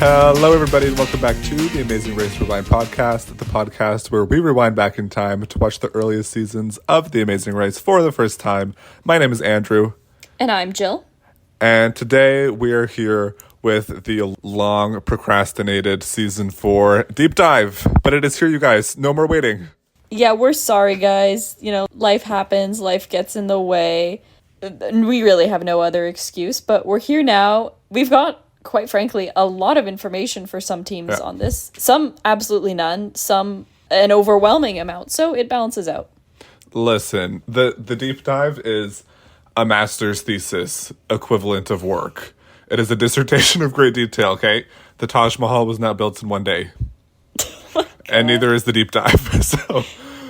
Hello, everybody, and welcome back to the Amazing Race Rewind podcast, the podcast where we rewind back in time to watch the earliest seasons of The Amazing Race for the first time. My name is Andrew. And I'm Jill. And today we are here with the long procrastinated season 4 deep dive. But it is here, you guys. No more waiting. Yeah, we're sorry, guys. You know, life happens, life gets in the way. We really have no other excuse, but we're here now. We've got, quite frankly, a lot of information for some teams on this. Some absolutely none, some an overwhelming amount, so it balances out. Listen, the deep dive is a master's thesis equivalent of work. It is a dissertation of great detail, okay? The Taj Mahal was not built in one day. And neither is the deep dive.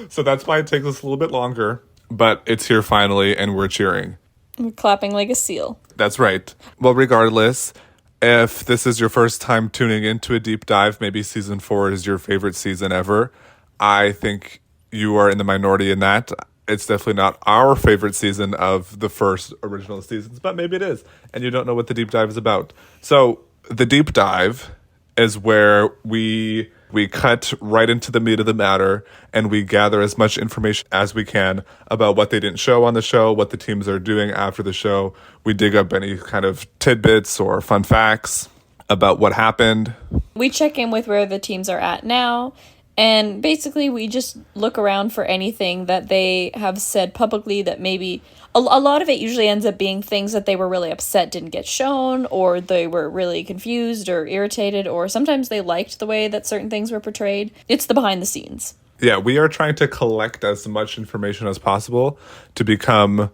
So that's why it takes us a little bit longer, but it's here finally, and we're cheering. We're clapping like a seal. That's right. Well, regardless, if this is your first time tuning into a deep dive, maybe season 4 is your favorite season ever, I think you are in the minority in that. It's definitely not our favorite season of the first original seasons, but maybe it is, and you don't know what the deep dive is about. So the deep dive is where we cut right into the meat of the matter, and we gather as much information as we can about what they didn't show on the show, what the teams are doing after the show. We dig up any kind of tidbits or fun facts about what happened. We check in with where the teams are at now, and basically we just look around for anything that they have said publicly that maybe... A lot of it usually ends up being things that they were really upset didn't get shown, or they were really confused or irritated, or sometimes they liked the way that certain things were portrayed. It's the behind the scenes. Yeah, we are trying to collect as much information as possible to become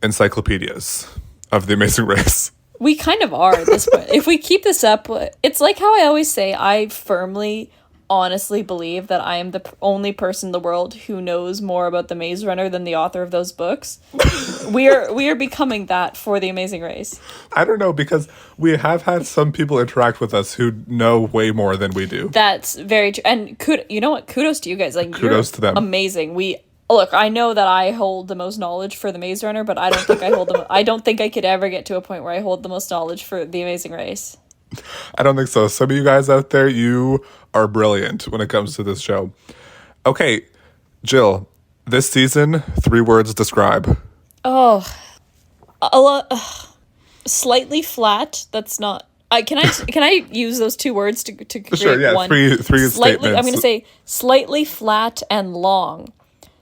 encyclopedias of The Amazing Race. We kind of are at this point. If we keep this up, it's like how I always say, I firmly, honestly believe that I am the only person in the world who knows more about the Maze Runner than the author of those books. We are becoming that for The Amazing Race. I don't know, because we have had some people interact with us who know way more than we do. That's very true. And you know what? Kudos to you guys. Like, kudos to them. Amazing. Look, I know that I hold the most knowledge for the Maze Runner, but I don't think I don't think I could ever get to a point where I hold the most knowledge for The Amazing Race. I don't think so. Some of you guys out there, you are brilliant when it comes to this show. Okay, Jill, this season, 3 words describe. Oh, slightly flat. That's not. Can I use those 2 words to create sure, yeah, one? Three slightly, statements. I'm going to say slightly flat and long.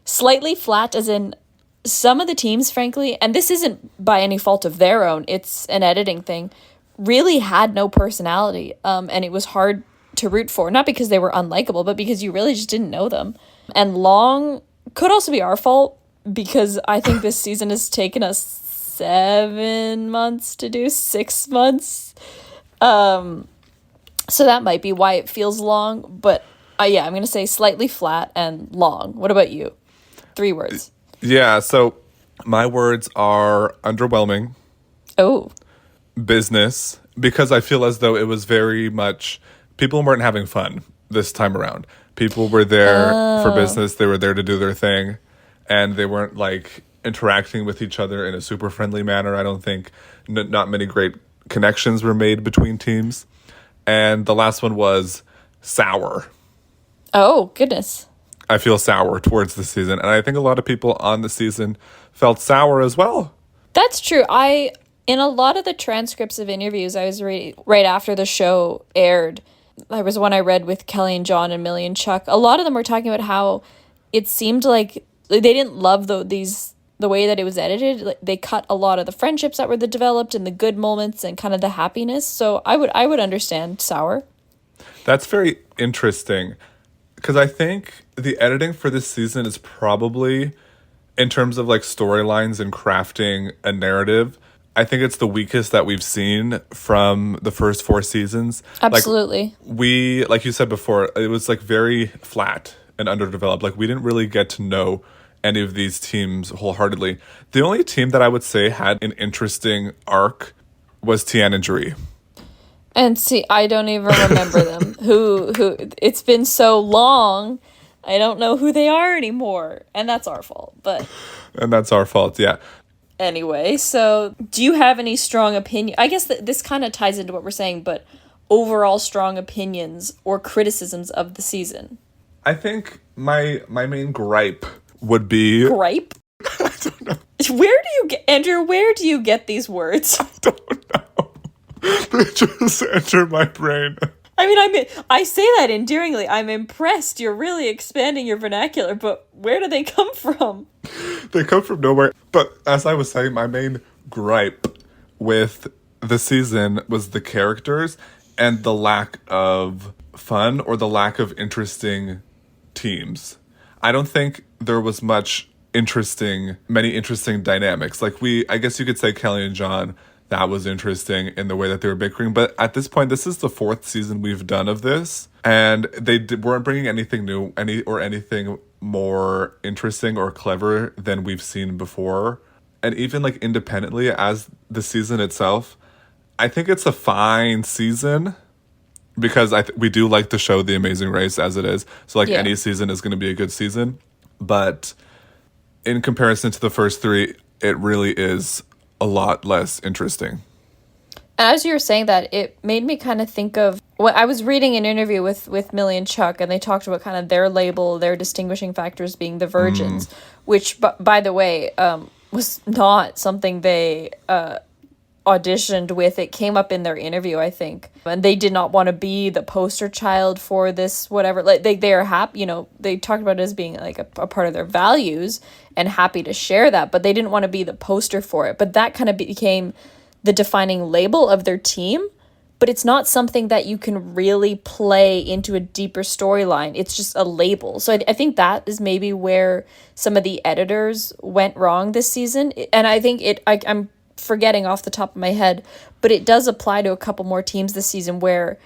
Slightly flat as in some of the teams, frankly, and this isn't by any fault of their own, it's an editing thing, really had no personality, and it was hard to root for, not because they were unlikable, but because you really just didn't know them. And long could also be our fault, because I think this season has taken us 7 months to do, 6 months. So that might be why it feels long, but yeah, I'm going to say slightly flat and long. What about you? 3 words. Yeah, so my words are underwhelming. Oh. Business, because I feel as though it was very much, people weren't having fun this time around. People were there for business. They were there to do their thing, and they weren't like interacting with each other in a super friendly manner. I don't think not many great connections were made between teams. And the last one was sour. Oh, goodness. I feel sour towards the season, and I think a lot of people on the season felt sour as well. That's true. In a lot of the transcripts of interviews I was reading right after the show aired, there was one I read with Kelly and John and Millie and Chuck. A lot of them were talking about how it seemed like they didn't love the way that it was edited. Like, they cut a lot of the friendships that were developed and the good moments and kind of the happiness. So I would understand sour. That's very interesting, because I think the editing for this season is probably, in terms of like storylines and crafting a narrative, I think it's the weakest that we've seen from the first 4 seasons. Absolutely. Like you said before, it was like very flat and underdeveloped. Like, we didn't really get to know any of these teams wholeheartedly. The only team that I would say had an interesting arc was Tian and Jeree. And see, I don't even remember them. Who it's been so long, I don't know who they are anymore. And that's our fault. And that's our fault, yeah. Anyway, so do you have any strong opinion? I guess this kind of ties into what we're saying, but overall strong opinions or criticisms of the season? I think my main gripe would be Gripe? I don't know. Where do you get, Andrew, where do you get these words? Don't know. They just enter my brain. I mean, I say that endearingly. I'm impressed. You're really expanding your vernacular, but where do they come from? They come from nowhere. But as I was saying, my main gripe with the season was the characters and the lack of fun or the lack of interesting teams. I don't think there was many interesting dynamics. Like I guess you could say Kelly and John, that was interesting in the way that they were bickering. But at this point, this is the 4th season we've done of this, and they weren't bringing anything new, anything more interesting or clever than we've seen before. And even like independently as the season itself, I think it's a fine season because we do like the show The Amazing Race as it is. So like any season is going to be a good season. But in comparison to the first 3, it really is a lot less interesting. As you were saying that, it made me kind of think of what I was reading an interview with Millie and Chuck, and they talked about kind of their label, their distinguishing factors being the virgins, which, by the way, was not something they auditioned with. It came up in their interview, I think, and they did not want to be the poster child for this, whatever. Like they are happy, they talked about it as being like a part of their values and happy to share that, but they didn't want to be the poster for it. But that kind of became the defining label of their team, but it's not something that you can really play into a deeper storyline. It's just a label. So I think that is maybe where some of the editors went wrong this season. And I think I'm forgetting off the top of my head, but it does apply to a couple more teams this season where,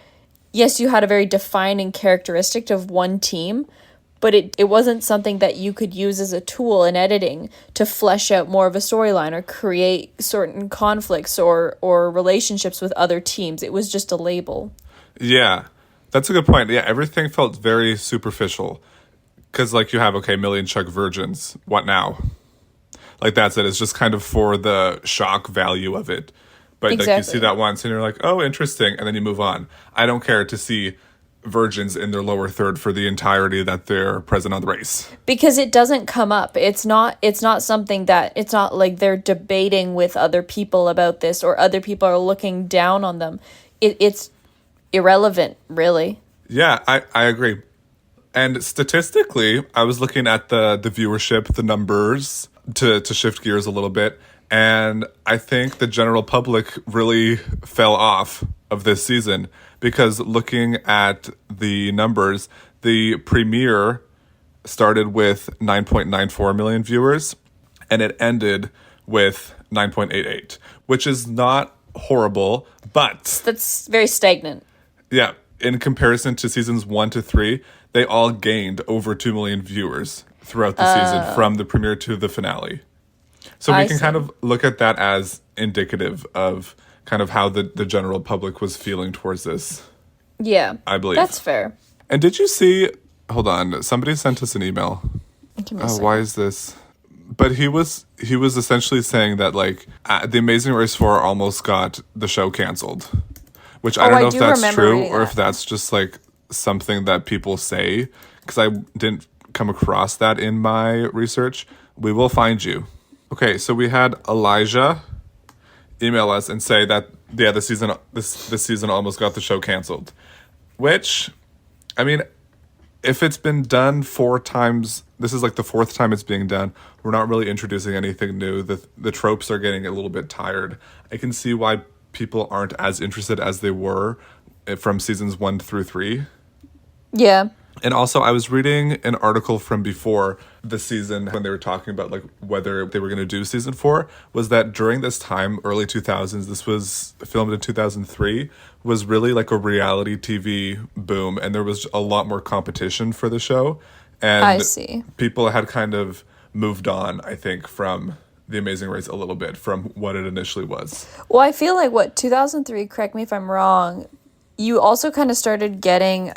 yes, you had a very defining characteristic of one team, but it wasn't something that you could use as a tool in editing to flesh out more of a storyline or create certain conflicts or relationships with other teams. It was just a label. Yeah, that's a good point. Yeah, everything felt very superficial. Because, like, you have, okay, Millie and Chuck virgins. What now? Like, that's it. It's just kind of for the shock value of it. But, exactly. Like, you see that once and you're like, oh, interesting. And then you move on. I don't care to see virgins in their lower third for the entirety that they're present on the race, because it doesn't come up. It's not something that, it's not like they're debating with other people about this or other people are looking down on them. It's irrelevant, really. Yeah, I agree. And statistically, I was looking at the viewership, the numbers to shift gears a little bit, and I think the general public really fell off of this season. Because looking at the numbers, the premiere started with 9.94 million viewers, and it ended with 9.88, which is not horrible, but that's very stagnant. Yeah, in comparison to seasons 1 to 3, they all gained over 2 million viewers throughout the season from the premiere to the finale. So we can kind of look at that as indicative of kind of how the general public was feeling towards this. Yeah, I believe. That's fair. And did you see, hold on, somebody sent us an email. Why is this? But he was essentially saying that, like, The Amazing Race 4 almost got the show canceled. Which I don't know if that's true or if that's just, like, something that people say. Because I didn't come across that in my research. We will find you. Okay, so we had Elijah email us and say that this season almost got the show canceled, which, I mean, if it's been done 4 times, this is like the 4th time it's being done. We're not really introducing anything new. The tropes are getting a little bit tired. I can see why people aren't as interested as they were from seasons 1 through 3. Yeah. And also, I was reading an article from before the season when they were talking about, like, whether they were going to do season 4, was that during this time, early 2000s, this was filmed in 2003, was really like a reality TV boom. And there was a lot more competition for the show. And I see. People had kind of moved on, I think, from The Amazing Race a little bit from what it initially was. Well, I feel like 2003, correct me if I'm wrong, you also kind of started getting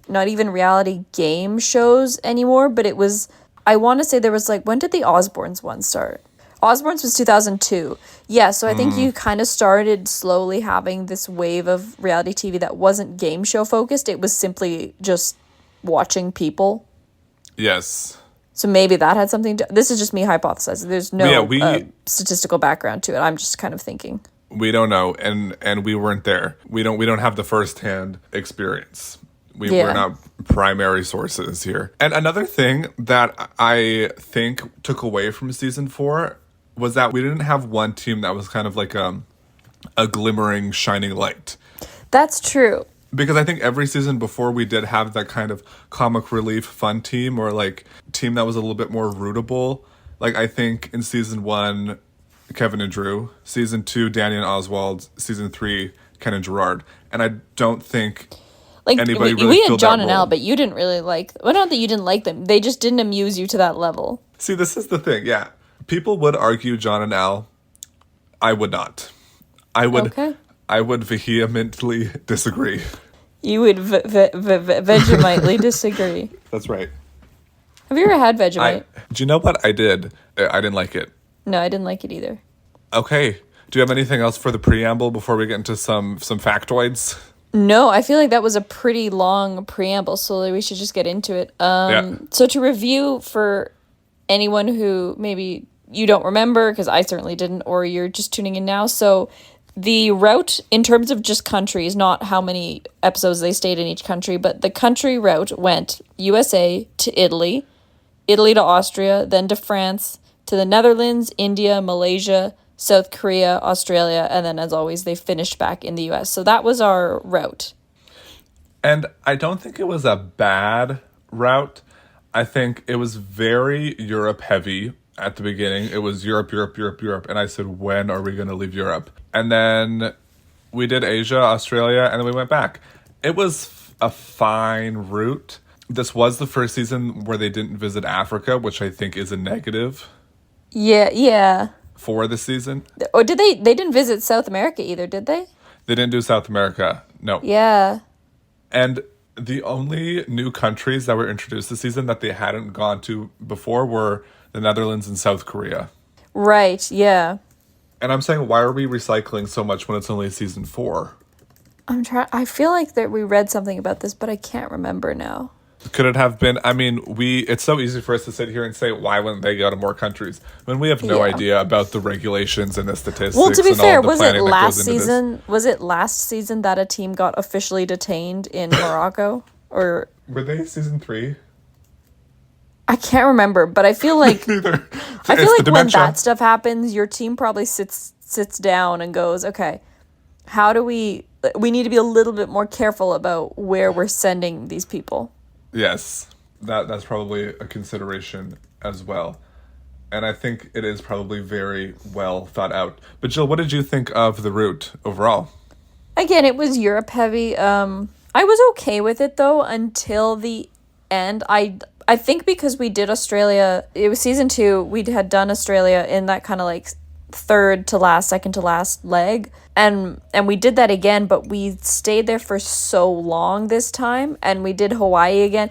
not even reality game shows anymore, but it was, I want to say there was, like, when did the Osbournes one start? Osborne's was 2002. Yeah, so I think you kind of started slowly having this wave of reality TV that wasn't game show focused. It was simply just watching people. Yes. So maybe that had something to... This is just me hypothesizing. There's no statistical background to it. I'm just kind of thinking. We don't know, and we weren't there. We don't have the firsthand experience. We're not primary sources here. And another thing that I think took away from season 4 was that we didn't have one team that was kind of like a glimmering, shining light. That's true. Because I think every season before we did have that kind of comic relief fun team or like team that was a little bit more rootable. Like I think in season 1, Kevin and Drew. Season 2, Danny and Oswald. Season 3, Ken and Gerard. And I don't think... Like anybody we really had John and role. Al, but you didn't really like. Well, not that you didn't like them; they just didn't amuse you to that level. See, this is the thing. Yeah, people would argue John and Al. I would not. I would. Okay. I would vehemently disagree. You would Vegemitely disagree. That's right. Have you ever had Vegemite? Do you know what I did? I didn't like it. No, I didn't like it either. Okay. Do you have anything else for the preamble before we get into some factoids? No, I feel like that was a pretty long preamble, so we should just get into it. So to review for anyone who maybe you don't remember, because I certainly didn't, or you're just tuning in now. So the route, in terms of just countries, not how many episodes they stayed in each country, but the country route went USA to Italy, Italy to Austria, then to France, to the Netherlands, India, Malaysia, South Korea, Australia, and then as always, they finished back in the US. So that was our route. And I don't think it was a bad route. I think it was very Europe heavy at the beginning. It was Europe, Europe, Europe, Europe. And I said, when are we going to leave Europe? And then we did Asia, Australia, and then we went back. It was a fine route. This was the first season where they didn't visit Africa, which I think is a negative. Yeah. For the season. Or did they didn't visit South America either, did they? They didn't do South America. No. Yeah. And the only new countries that were introduced this season that they hadn't gone to before were the Netherlands and South Korea. Right, yeah. And I'm saying, why are we recycling so much when it's only season 4? I feel like that we read something about this, but I can't remember now. Could it have been? I mean, it's so easy for us to sit here and say, why wouldn't they go to more countries? When we have no idea about the regulations and the statistics. Well, to be and fair, all the was it planning that last goes into season? this. Was it last season that a team got officially detained in Morocco? Or were they season 3? I can't remember, but I feel like Neither. I feel like when that stuff happens, your team probably sits down and goes, okay, how do we need to be a little bit more careful about where we're sending these people. Yes, that's probably a consideration as well. And I think it is probably very well thought out. But Jill, what did you think of the route overall? Again, it was Europe heavy. I was okay with it though until the end. I think because we did Australia, it was season 2, we had done Australia in that kind of like third to last, second to last leg. And we did that again, but we stayed there for so long this time, and we did Hawaii again.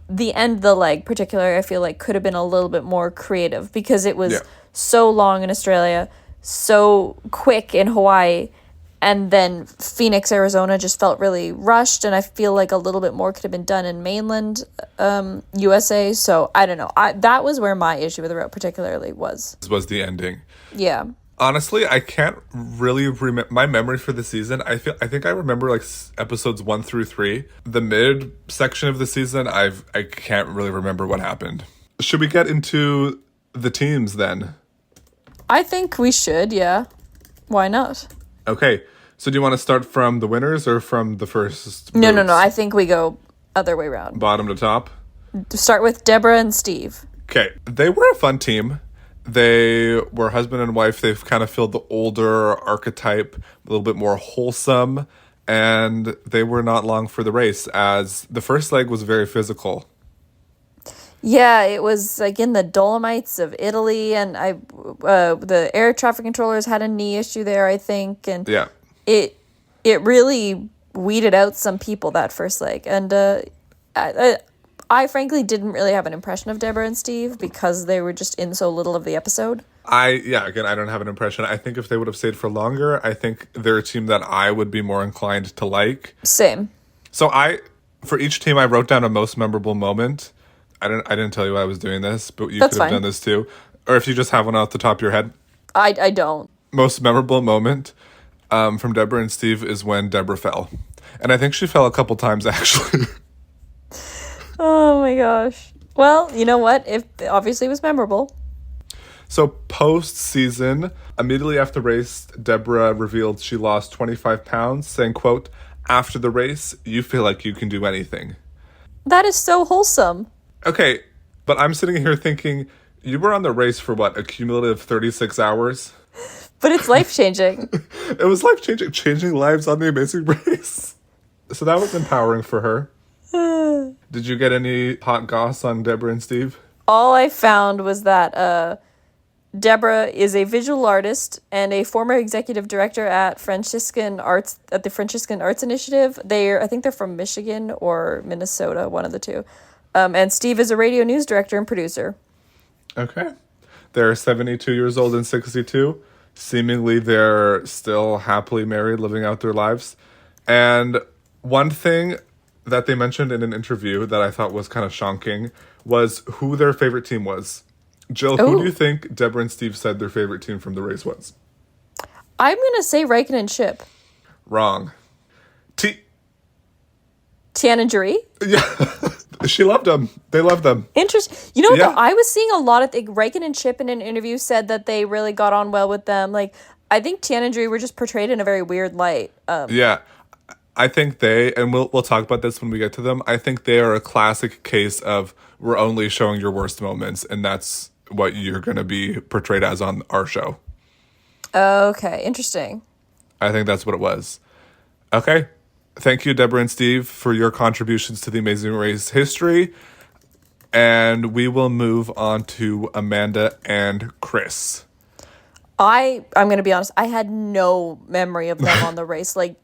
The end of the leg particularly, I feel like could have been a little bit more creative because it was so long in Australia, so quick in Hawaii, and then Phoenix, Arizona just felt really rushed, and I feel like a little bit more could have been done in mainland USA. So I don't know. That was where my issue with the route particularly was. This was the ending. Yeah. Honestly, I can't really remember my memory for the season. I think I remember like episodes 1 through 3. The mid section of the season, I can't really remember what happened. Should we get into the teams then? I think we should, yeah. Why not? Okay. So do you want to start from the winners or from the first? No. I think we go other way around. Bottom to top? Start with Deborah and Steve. Okay. They were a fun team. They were husband and wife. They've kind of filled the older archetype, a little bit more wholesome, and they were not long for the race as the first leg was very physical. Yeah, it was like in the Dolomites of Italy, and the air traffic controllers had a knee issue there, I think, and yeah, it really weeded out some people that first leg, and I frankly didn't really have an impression of Deborah and Steve because they were just in so little of the episode. Again, I don't have an impression. I think if they would have stayed for longer, I think they're a team that I would be more inclined to like. Same. So for each team, I wrote down a most memorable moment. I didn't tell you I was doing this, but you That's could have fine. done this too. Or if you just have one off the top of your head. I don't. Most memorable moment from Deborah and Steve is when Deborah fell. And I think she fell a couple times, actually. Oh my gosh. Well, you know what? If obviously it was memorable. So post-season, immediately after the race, Deborah revealed she lost 25 pounds, saying, quote, "After the race, you feel like you can do anything." That is so wholesome. Okay, but I'm sitting here thinking, you were on the race for what, a cumulative 36 hours? But it's life-changing. It was life-changing, changing lives on the Amazing Race. So that was empowering for her. Did you get any hot goss on Deborah and Steve? All I found was that Deborah is a visual artist and a former executive director at the Franciscan Arts Initiative. I think they're from Michigan or Minnesota, one of the two. And Steve is a radio news director and producer. Okay. They're 72 years old and 62. Seemingly, they're still happily married, living out their lives. And one thing that they mentioned in an interview that I thought was kind of shocking was who their favorite team was. Jill, who do you think Deborah and Steve said their favorite team from the race was? I'm going to say Raikkonen and Chip. Wrong. Tiana Jury. Yeah. She loved them. They loved them. Interesting. You know, Yeah. I was seeing a lot of Raikkonen and Chip in an interview said that they really got on well with them. Like, I think Tiana and Jury were just portrayed in a very weird light. Yeah. I think and we'll talk about this when we get to them. I think they are a classic case of we're only showing your worst moments, and that's what you're going to be portrayed as on our show. Okay, interesting. I think that's what it was. Okay. Thank you, Deborah and Steve, for your contributions to the Amazing Race history. And we will move on to Amanda and Chris. I'm going to be honest, I had no memory of them on the race. Like,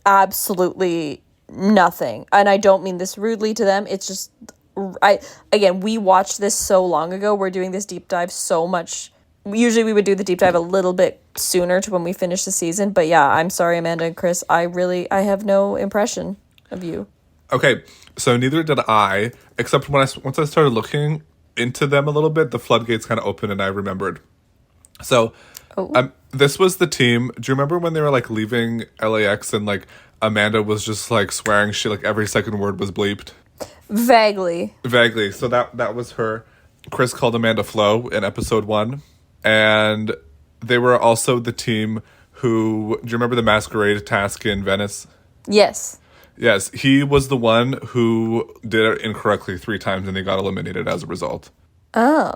absolutely nothing. And I don't mean this rudely to them. It's just, we watched this so long ago. We're doing this deep dive so much. Usually we would do the deep dive a little bit sooner to when we finish the season. But yeah, I'm sorry, Amanda and Chris. I have no impression of you. Okay, so neither did I, except once I started looking into them a little bit, the floodgates kind of opened and I remembered. So this was the team. Do you remember when they were like leaving LAX and like Amanda was just like swearing like every second word was bleeped? Vaguely. So that was her. Chris called Amanda Flo in episode 1. And they were also the team who, do you remember the masquerade task in Venice? Yes. Yes, he was the one who did it incorrectly 3 times and they got eliminated as a result. Oh,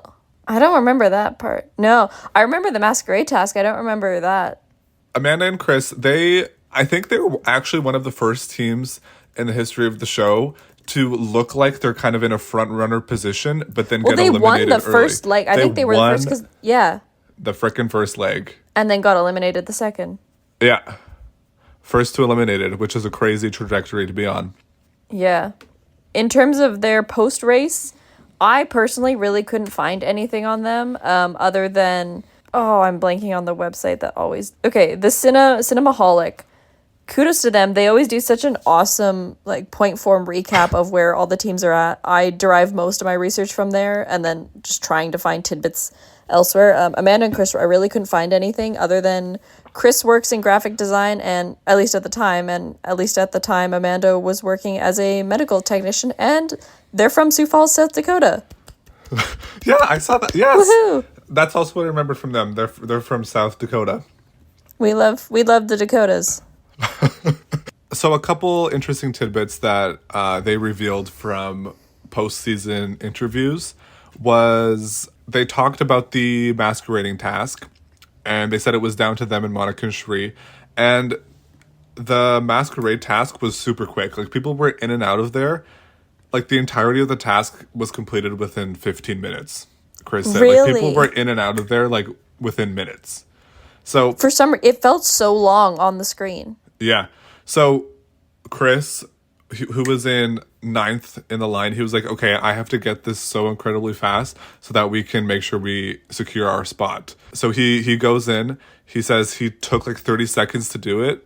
I don't remember that part. No, I remember the masquerade task. I don't remember that. Amanda and Chris, I think they were actually one of the first teams in the history of the show to look like they're kind of in a front runner position, but then get eliminated Well, they won the early. first leg. I think they were the first because, yeah. The frickin' first leg. And then got eliminated the second. Yeah. First to eliminated, which is a crazy trajectory to be on. Yeah. In terms of their post-race, I personally really couldn't find anything on them other than, I'm blanking on the website that always... Okay, the Cinemaholic. Kudos to them. They always do such an awesome like point form recap of where all the teams are at. I derive most of my research from there and then just trying to find tidbits elsewhere. Amanda and Chris, I really couldn't find anything other than Chris works in graphic design and at least at the time Amanda was working as a medical technician and they're from Sioux Falls, South Dakota. Yeah, I saw that. Yes. Woohoo! That's also what I remember from them. They're from South Dakota. We love the Dakotas. So a couple interesting tidbits that they revealed from postseason interviews was they talked about the masquerading task, and they said it was down to them and Monica and Sheree. And the masquerade task was super quick. Like, people were in and out of there. Like, the entirety of the task was completed within 15 minutes, Chris said. Really? Like, people were in and out of there, like, within minutes. So It felt so long on the screen. yeah. So Chris who was in ninth in the line, he was like, okay, I have to get this so incredibly fast so that we can make sure we secure our spot. So he goes in, he says he took like 30 seconds to do it,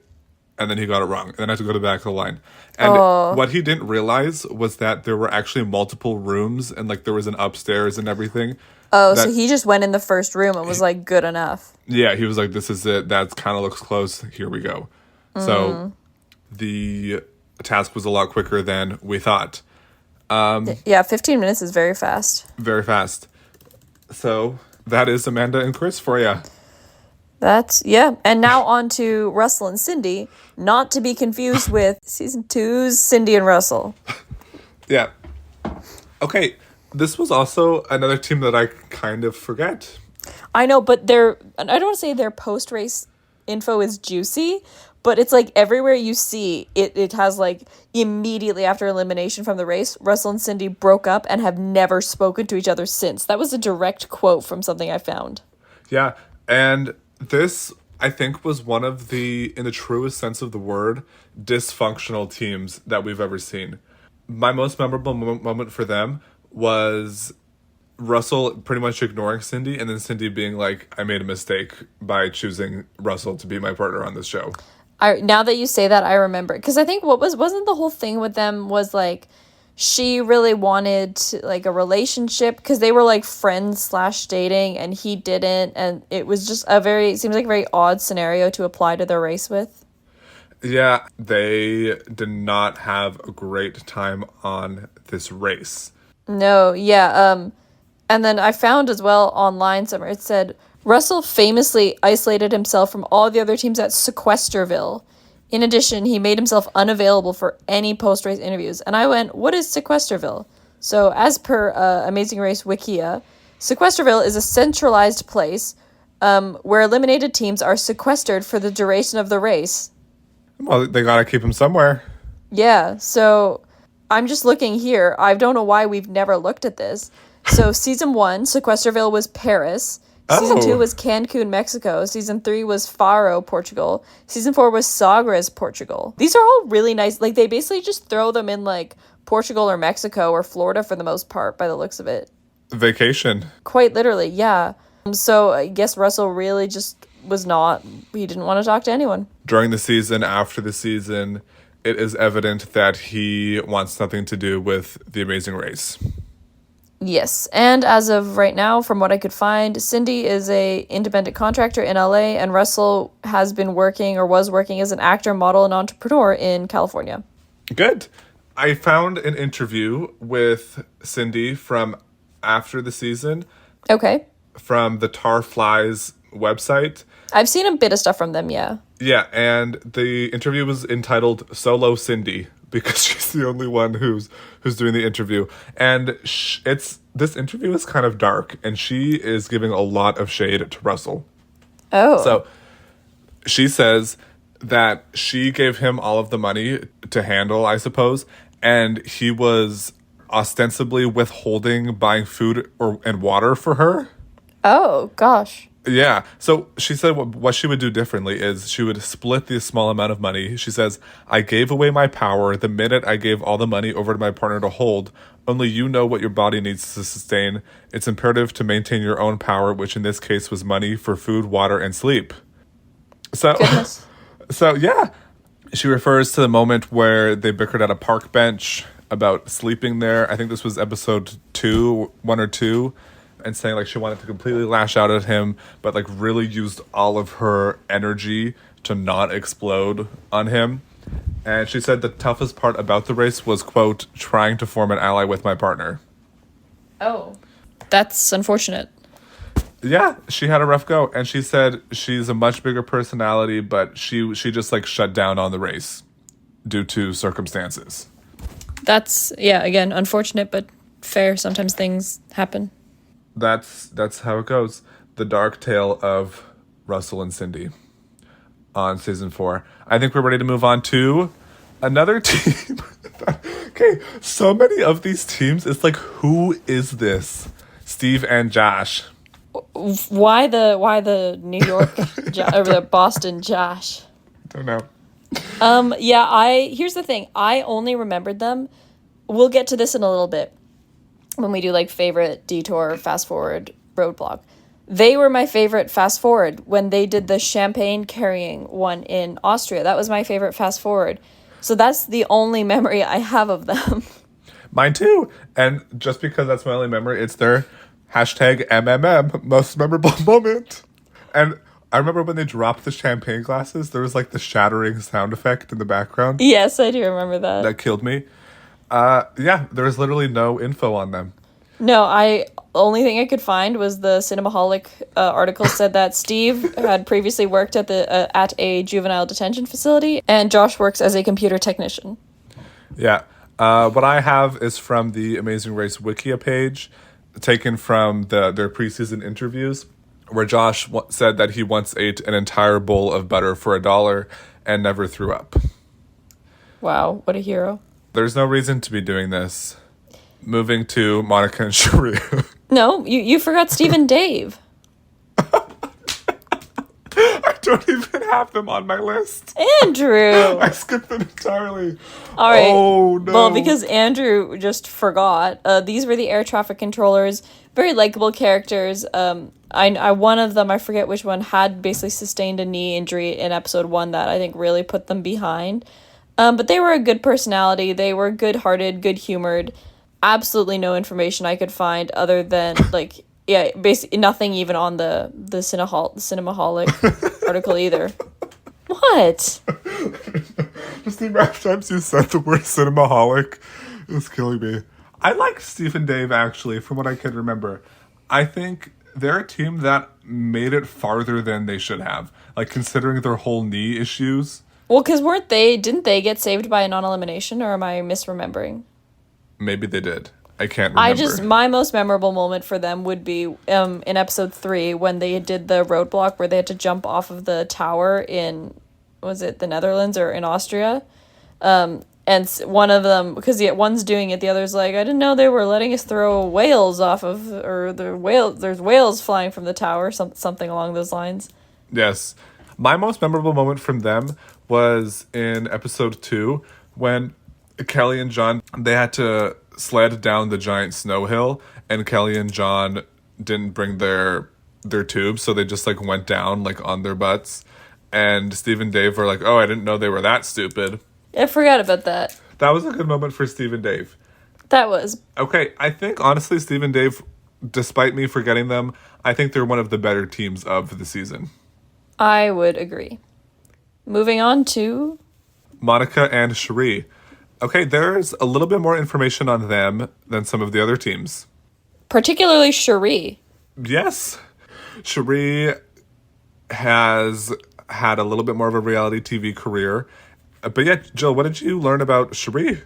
and then he got it wrong. And then I had to go to the back of the line. And what he didn't realize was that there were actually multiple rooms, and like there was an upstairs and everything. Oh, so he just went in the first room and was like, good enough. Yeah, he was like, this is it. That kind of looks close. Here we go. So the task was a lot quicker than we thought. Yeah, 15 minutes is very fast. Very fast. So that is Amanda and Chris for you. Yeah. And now on to Russell and Cindy, not to be confused with season 2's Cindy and Russell. Yeah. Okay. This was also another team that I kind of forget. I know, but I don't want to say their post-race info is juicy, but it's like everywhere you see it has like immediately after elimination from the race, Russell and Cindy broke up and have never spoken to each other since. That was a direct quote from something I found. Yeah. And this, I think, was one of the, in the truest sense of the word, dysfunctional teams that we've ever seen. My most memorable moment for them was Russell pretty much ignoring Cindy, and then Cindy being like, I made a mistake by choosing Russell to be my partner on this show. Now that you say that, I remember. Because I think wasn't the whole thing with them was like, she really wanted like a relationship because they were like friends / dating and he didn't. And it was just it seems like a very odd scenario to apply to their race with. Yeah, they did not have a great time on this race. No, yeah. And then I found as well online somewhere, it said, Russell famously isolated himself from all the other teams at Sequesterville. In addition, he made himself unavailable for any post-race interviews. And I went, what is Sequesterville? So as per Amazing Race Wikia, Sequesterville is a centralized place where eliminated teams are sequestered for the duration of the race. Well, they gotta keep him somewhere. Yeah, so I'm just looking here. I don't know why we've never looked at this. So season 1, Sequesterville was Paris. Season 2 was Cancun, Mexico. Season 3 was Faro, Portugal. Season 4 was Sagres, Portugal. These are all really nice. Like, they basically just throw them in, like, Portugal or Mexico or Florida for the most part, by the looks of it. Vacation. Quite literally, yeah. So I guess Russell really just he didn't want to talk to anyone. During the season, after the season, it is evident that he wants nothing to do with The Amazing Race. Yes, and as of right now, from what I could find, Cindy is a independent contractor in LA, and Russell has been working or was working as an actor, model, and entrepreneur in California. Good. I found an interview with Cindy from after the season. Okay. From the Tar Flies website. I've seen a bit of stuff from them, yeah. Yeah, and the interview was entitled Solo Cindy, because she's the only one who's doing the interview. And this interview is kind of dark, and she is giving a lot of shade to Russell. Oh. So she says that she gave him all of the money to handle, I suppose, and he was ostensibly withholding buying food and water for her. Oh, gosh. Yeah. So she said what she would do differently is she would split the small amount of money. She says, I gave away my power the minute I gave all the money over to my partner to hold. Only you know what your body needs to sustain. It's imperative to maintain your own power, which in this case was money for food, water, and sleep. So, Goodness. So yeah. She refers to the moment where they bickered at a park bench about sleeping there. I think this was episode 1 or 2. And saying like she wanted to completely lash out at him, but like really used all of her energy to not explode on him. And she said the toughest part about the race was, quote, trying to form an ally with my partner. Oh. That's unfortunate. Yeah, she had a rough go. And she said she's a much bigger personality, but she just like shut down on the race due to circumstances. That's, yeah, again, unfortunate, but fair. Sometimes things happen. That's how it goes. The dark tale of Russell and Cindy on season 4. I think we're ready to move on to another team. Okay, so many of these teams, it's like, who is this? Steve and Josh. Why the New York or the Boston Josh? Don't know. Yeah, here's the thing. I only remembered them. We'll get to this in a little bit when we do like favorite detour, fast forward, roadblock. They were my favorite fast forward when they did the champagne carrying one in Austria. That was my favorite fast forward. So that's the only memory I have of them. Mine too. And just because that's my only memory, it's their hashtag MMM, most memorable moment. And I remember when they dropped the champagne glasses, there was like the shattering sound effect in the background Yes, I do remember that. that killed me. Yeah, there was literally no info on them. No, only thing I could find was the Cinemaholic article said that Steve had previously worked at a juvenile detention facility, and Josh works as a computer technician. Yeah. What I have is from the Amazing Race Wikia page, taken from their preseason interviews, where Josh said that he once ate an entire bowl of butter for $1 and never threw up. Wow, what a hero! There's no reason to be doing this. Moving to Monica and Cherie. No, you forgot Steve and Dave. I don't even have them on my list. Andrew. I skipped them entirely. All right. Oh, no. Well, because Andrew just forgot. These were the air traffic controllers. Very likable characters. I one of them, I forget which one, had basically sustained a knee injury in episode 1 that I think really put them behind. But they were a good personality. They were good-hearted, good-humored. Absolutely no information I could find other than like basically nothing even on the Cinemaholic article either. What? Just the amount of times you said the word cinemaholic is killing me. I like Steve and Dave, actually, from what I can remember. I think they're a team that made it farther than they should have. Like, considering their whole knee issues. Well, because didn't they get saved by a non-elimination, or am I misremembering? Maybe they did. I can't remember. My most memorable moment for them would be in episode 3 when they did the roadblock where they had to jump off of the tower in, was it the Netherlands or in Austria? And one of them, because one's doing it, the other's like, I didn't know they were letting us throw whales off of, or there's whales flying from the tower, something along those lines. Yes. My most memorable moment from them was in episode 2 when Kelly and John, they had to sled down the giant snow hill, and Kelly and John didn't bring their tubes, so they just like went down like on their butts. And Steve and Dave were like, "Oh, I didn't know they were that stupid." I forgot about that. That was a good moment for Steve and Dave. That was. Okay, I think honestly Steve and Dave, despite me forgetting them, I think they're one of the better teams of the season. I would agree. Moving on to Monica and Cherie. Okay, there's a little bit more information on them than some of the other teams. particularly Cherie. Yes. Cherie has had a little bit more of a reality TV career. But yeah, Jill, what did you learn about Cherie?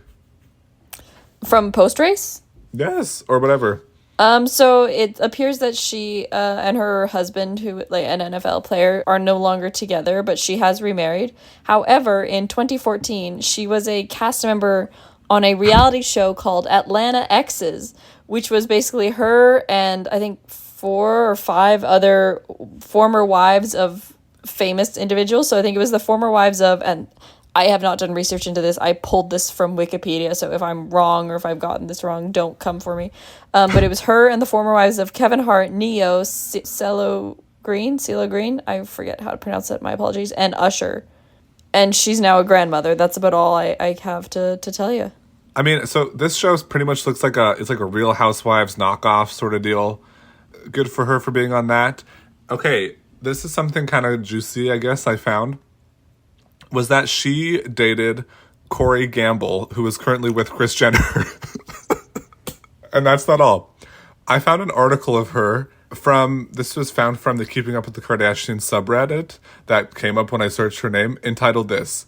From post-race? Yes, or whatever. So it appears that she and her husband, who like an NFL player, are no longer together, but she has remarried. However, in 2014, she was a cast member on a reality show called Atlanta Exes, which was basically her and I think 4 or 5 other former wives of famous individuals. So I think it was the former wives of, and I have not done research into this. I pulled this from Wikipedia, so if I'm wrong or if I've gotten this wrong, don't come for me. But it was her and the former wives of Kevin Hart, Neo, CeeLo Green, I forget how to pronounce it, my apologies, and Usher. And she's now a grandmother. That's about all I have to tell you. I mean, so this show pretty much looks like it's like a Real Housewives knockoff sort of deal. Good for her for being on that. Okay, this is something kind of juicy, I guess, I found. Was that she dated Corey Gamble, who is currently with Kris Jenner. And that's not all. I found an article of her this was found from the Keeping Up with the Kardashians subreddit that came up when I searched her name, entitled this: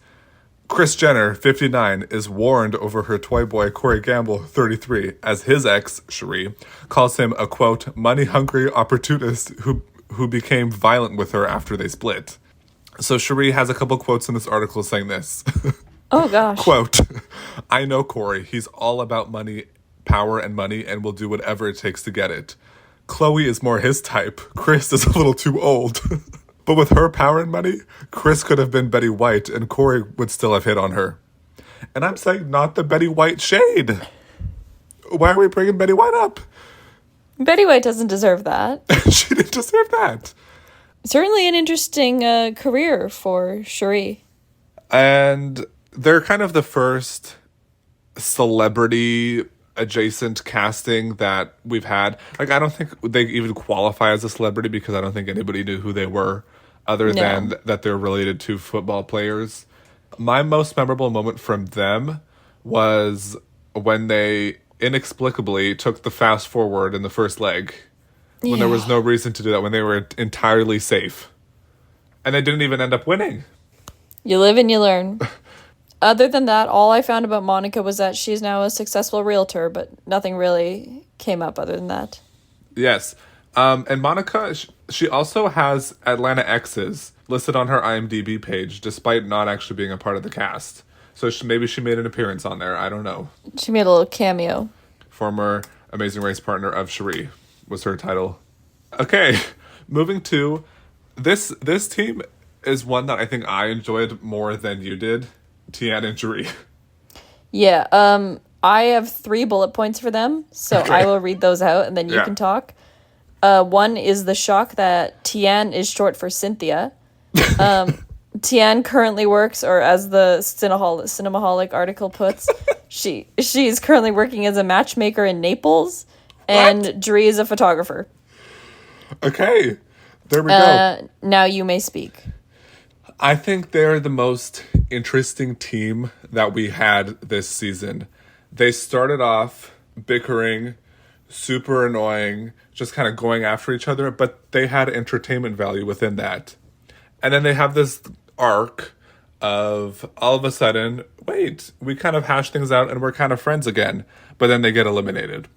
Kris Jenner, 59, is warned over her toy boy Corey Gamble, 33, as his ex, Cherie, calls him a, quote, money-hungry opportunist who became violent with her after they split. So Cherie has a couple quotes in this article saying this. Oh, gosh. Quote, I know Corey. He's all about money, power, and money, and will do whatever it takes to get it. Chloe is more his type. Kris is a little too old. But with her power and money, Chris could have been Betty White and Corey would still have hit on her. And I'm saying not the Betty White shade. Why are we bringing Betty White up? Betty White doesn't deserve that. She didn't deserve that. Certainly an interesting career for Cherie. And they're kind of the first celebrity adjacent casting that we've had. Like, I don't think they even qualify as a celebrity because I don't think anybody knew who they were other than that they're related to football players. My most memorable moment from them was when they inexplicably took the fast forward in the first leg when there was no reason to do that, when they were entirely safe. And they didn't even end up winning. You live and you learn. Other than that, all I found about Monica was that she's now a successful realtor, but nothing really came up other than that. Yes. And Monica, she also has Atlanta Exes listed on her IMDb page, despite not actually being a part of the cast. So maybe she made an appearance on there. I don't know. She made a little cameo. Former Amazing Race partner of Cherie was her title. Okay, moving to this team is one that I think I enjoyed more than you did, Tian and Cherie. Yeah, I have 3 bullet points for them, so Okay. I will read those out and then you can talk. One is the shock that Tian is short for Cynthia. Tian currently works, or as the Cinemaholic article puts, she's currently working as a matchmaker in Naples, and Dree is a photographer. Okay, there we go. Now you may speak. I think they're the most interesting team that we had this season. They started off bickering, super annoying, just kind of going after each other, but they had entertainment value within that. And then they have this arc of all of a sudden, wait, we kind of hash things out and we're kind of friends again, but then they get eliminated.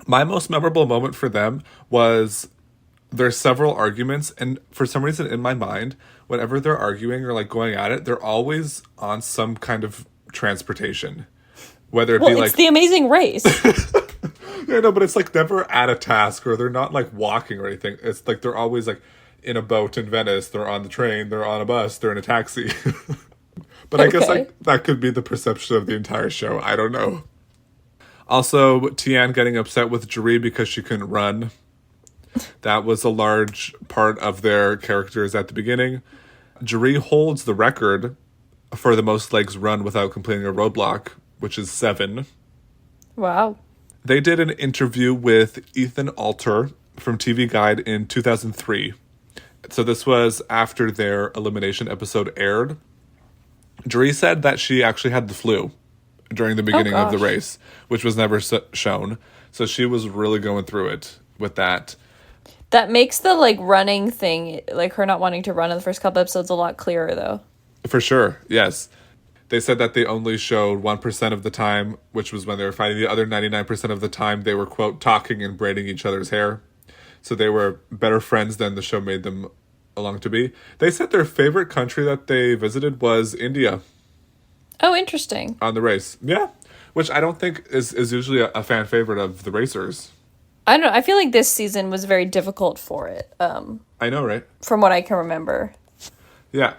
My most memorable moment for them was there's several arguments, and for some reason in my mind, whenever they're arguing or like going at it, they're always on some kind of transportation. Whether it be like it's The Amazing Race. yeah, no, but it's like never at a task, or they're not like walking or anything. It's like they're always like in a boat in Venice, they're on the train, they're on a bus, they're in a taxi. But I guess like that could be the perception of the entire show. I don't know. Also, Tian getting upset with Cherie because she couldn't run. That was a large part of their characters at the beginning. Cherie holds the record for the most legs run without completing a roadblock, which is 7. Wow. They did an interview with Ethan Alter from TV Guide in 2003. So this was after their elimination episode aired. Cherie said that she actually had the flu during the beginning of the race, which was never shown. So she was really going through it with that. That makes the like running thing, like her not wanting to run in the first couple episodes, a lot clearer though. For sure, yes. They said that they only showed 1% of the time, which was when they were fighting. The other 99% of the time, they were, quote, talking and braiding each other's hair. So they were better friends than the show made them along to be. They said their favorite country that they visited was India. Oh, interesting. On the race. Yeah. Which I don't think is usually a fan favorite of the racers. I don't know. I feel like this season was very difficult for it. I know, right? From what I can remember. Yeah.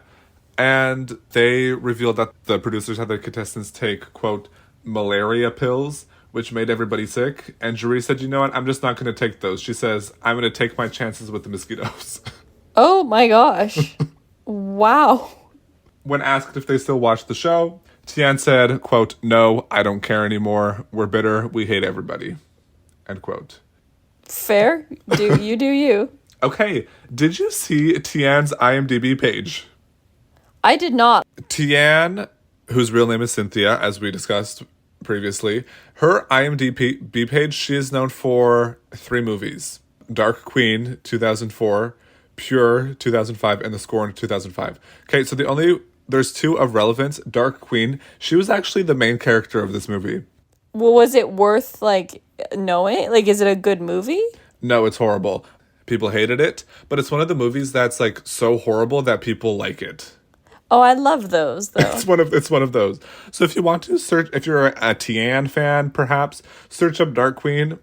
And they revealed that the producers had the contestants take, quote, malaria pills, which made everybody sick. And Cherie said, you know what? I'm just not going to take those. She says, I'm going to take my chances with the mosquitoes. Oh my gosh. Wow. When asked if they still watched the show, Tian said, quote, no, I don't care anymore. We're bitter. We hate everybody. End quote. Fair. Do you. Okay. Did you see Tian's IMDb page? I did not. Tian, whose real name is Cynthia, as we discussed previously, her IMDb page, she is known for 3 movies. Dark Queen, 2004, Pure, 2005, and The Scorn, 2005. Okay, so there's 2 of relevance. Dark Queen, she was actually the main character of this movie. Well, was it worth, like, knowing? Like, is it a good movie? No, it's horrible. People hated it, but it's one of the movies that's, like, so horrible that people like it. Oh, I love those, though. It's one of those. So if you want to search, if you're a Tian fan, perhaps, search up Dark Queen.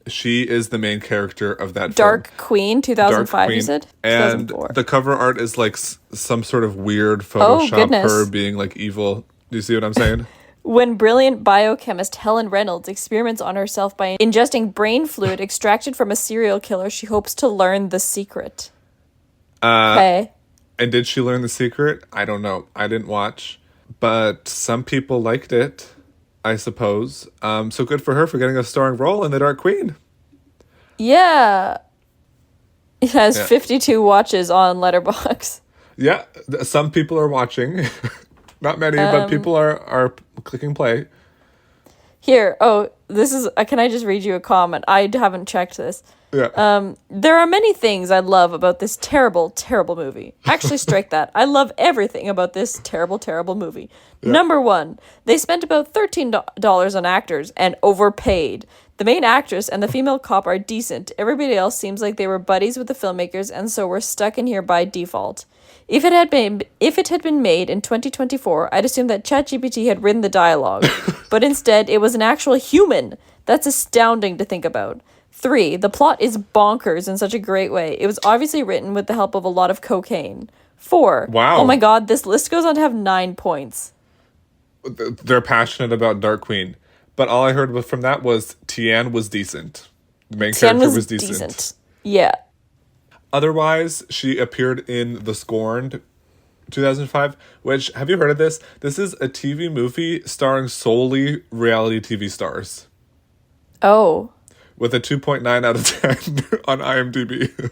She is the main character of that Dark film. Queen, Dark 2005, you Queen. said? And 2004. the cover art is like some sort of weird Oh, Photoshop her goodness. being like evil. Do you see what I'm saying? When brilliant biochemist Helen Reynolds experiments on herself by ingesting brain fluid extracted from a serial killer, she hopes to learn the secret. Okay. And did she learn the secret? I don't know. I didn't watch. But some people liked it, I suppose. So good for her for getting a starring role in The Dark Queen. Yeah. It has Yeah. 52 watches on Letterboxd. Yeah, some people are watching. Not many, but people are clicking play. Here, this is. Can I just read you a comment? I haven't checked this. Yeah. There are many things I love about this terrible, terrible movie. Actually, strike that. I love everything about this terrible, terrible movie. Number one, they spent about $13 on actors and overpaid. The main actress and the female cop are decent. Everybody else seems like they were buddies with the filmmakers, and so we're stuck in here by default. If it had been made in 2024, I'd assume that ChatGPT had written the dialogue, but instead it was an actual human. That's astounding to think about. 3. The plot is bonkers in such a great way. It was obviously written with the help of a lot of cocaine. 4. Wow. Oh my god, this list goes on to have 9 points. They're passionate about Dark Queen. But all I heard from that was Tian was decent. The main Tian character was decent. Yeah. Otherwise, she appeared in The Scorned 2005, which, have you heard of this? This is a TV movie starring solely reality TV stars Oh. with a 2.9 out of 10 on IMDb.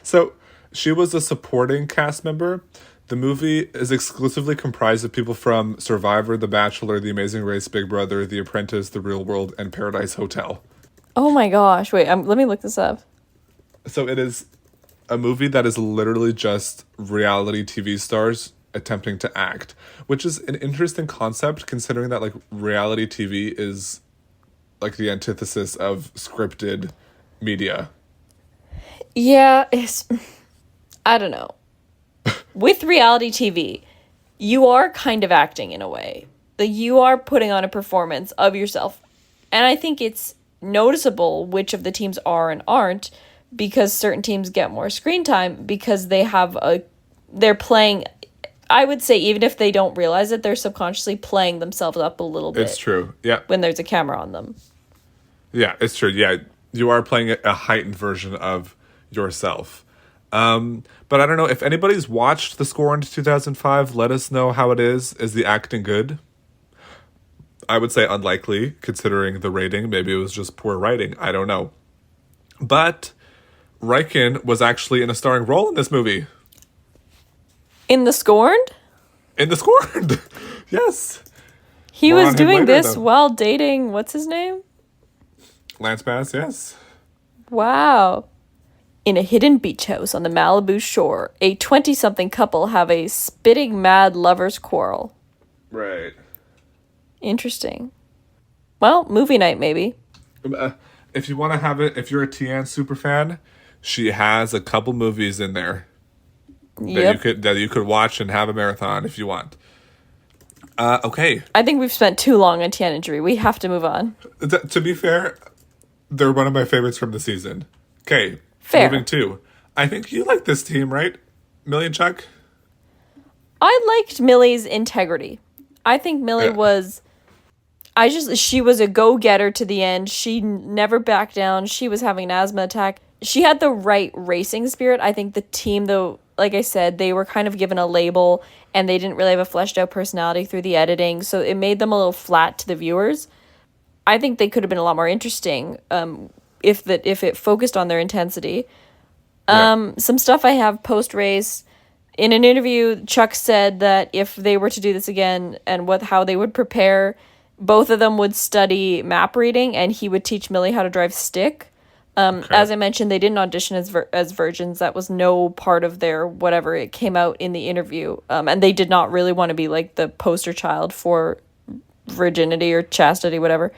So, she was a supporting cast member. The movie is exclusively comprised of people from Survivor, The Bachelor, The Amazing Race, Big Brother, The Apprentice, The Real World, and Paradise Hotel. Oh my gosh. Wait, let me look this up. So it is a movie that is literally just reality TV stars attempting to act, which is an interesting concept considering that like reality TV is like the antithesis of scripted media. Yeah, I don't know. With reality TV, you are kind of acting in a way. Like you are putting on a performance of yourself. And I think it's noticeable which of the teams are and aren't, because certain teams get more screen time because they're playing, I would say, even if they don't realize it, they're subconsciously playing themselves up a little bit. It's true. Yeah. When there's a camera on them. Yeah, it's true. Yeah, you are playing a heightened version of yourself. But I don't know if anybody's watched The Scorned 2005. Let us know how it is. Is the acting good? I would say unlikely, considering the rating. Maybe it was just poor writing. I don't know. But Riken was actually in a starring role in this movie. In The Scorned? In The Scorned. Yes. He More was on him doing later, this though. while dating, what's his name? Lance Bass, yes. Wow. In a hidden beach house on the Malibu shore, a 20-something couple have a spitting mad lover's quarrel. Right. Interesting. Well, movie night maybe. If you want to have it, if you're a Tian super fan, she has a couple movies in there Yep. that you could watch and have a marathon if you want. Okay. I think we've spent too long on Tian injury. We have to move on. To be fair, they're one of my favorites from the season. Okay. Fair. Moving to. I think you like this team, right? Millie and Chuck? I liked Millie's integrity. I think Millie she was a go-getter to the end. She never backed down. She was having an asthma attack. She had the right racing spirit. I think the team, though, like I said, they were kind of given a label and they didn't really have a fleshed out personality through the editing. So it made them a little flat to the viewers. I think they could have been a lot more interesting if it focused on their intensity. Some stuff I have post-race. In an interview, Chuck said that if they were to do this again and how they would prepare, both of them would study map reading and he would teach Millie how to drive stick. As I mentioned, they didn't audition as virgins. That was no part of their whatever. It came out in the interview. And they did not really want to be like the poster child for virginity or chastity, whatever.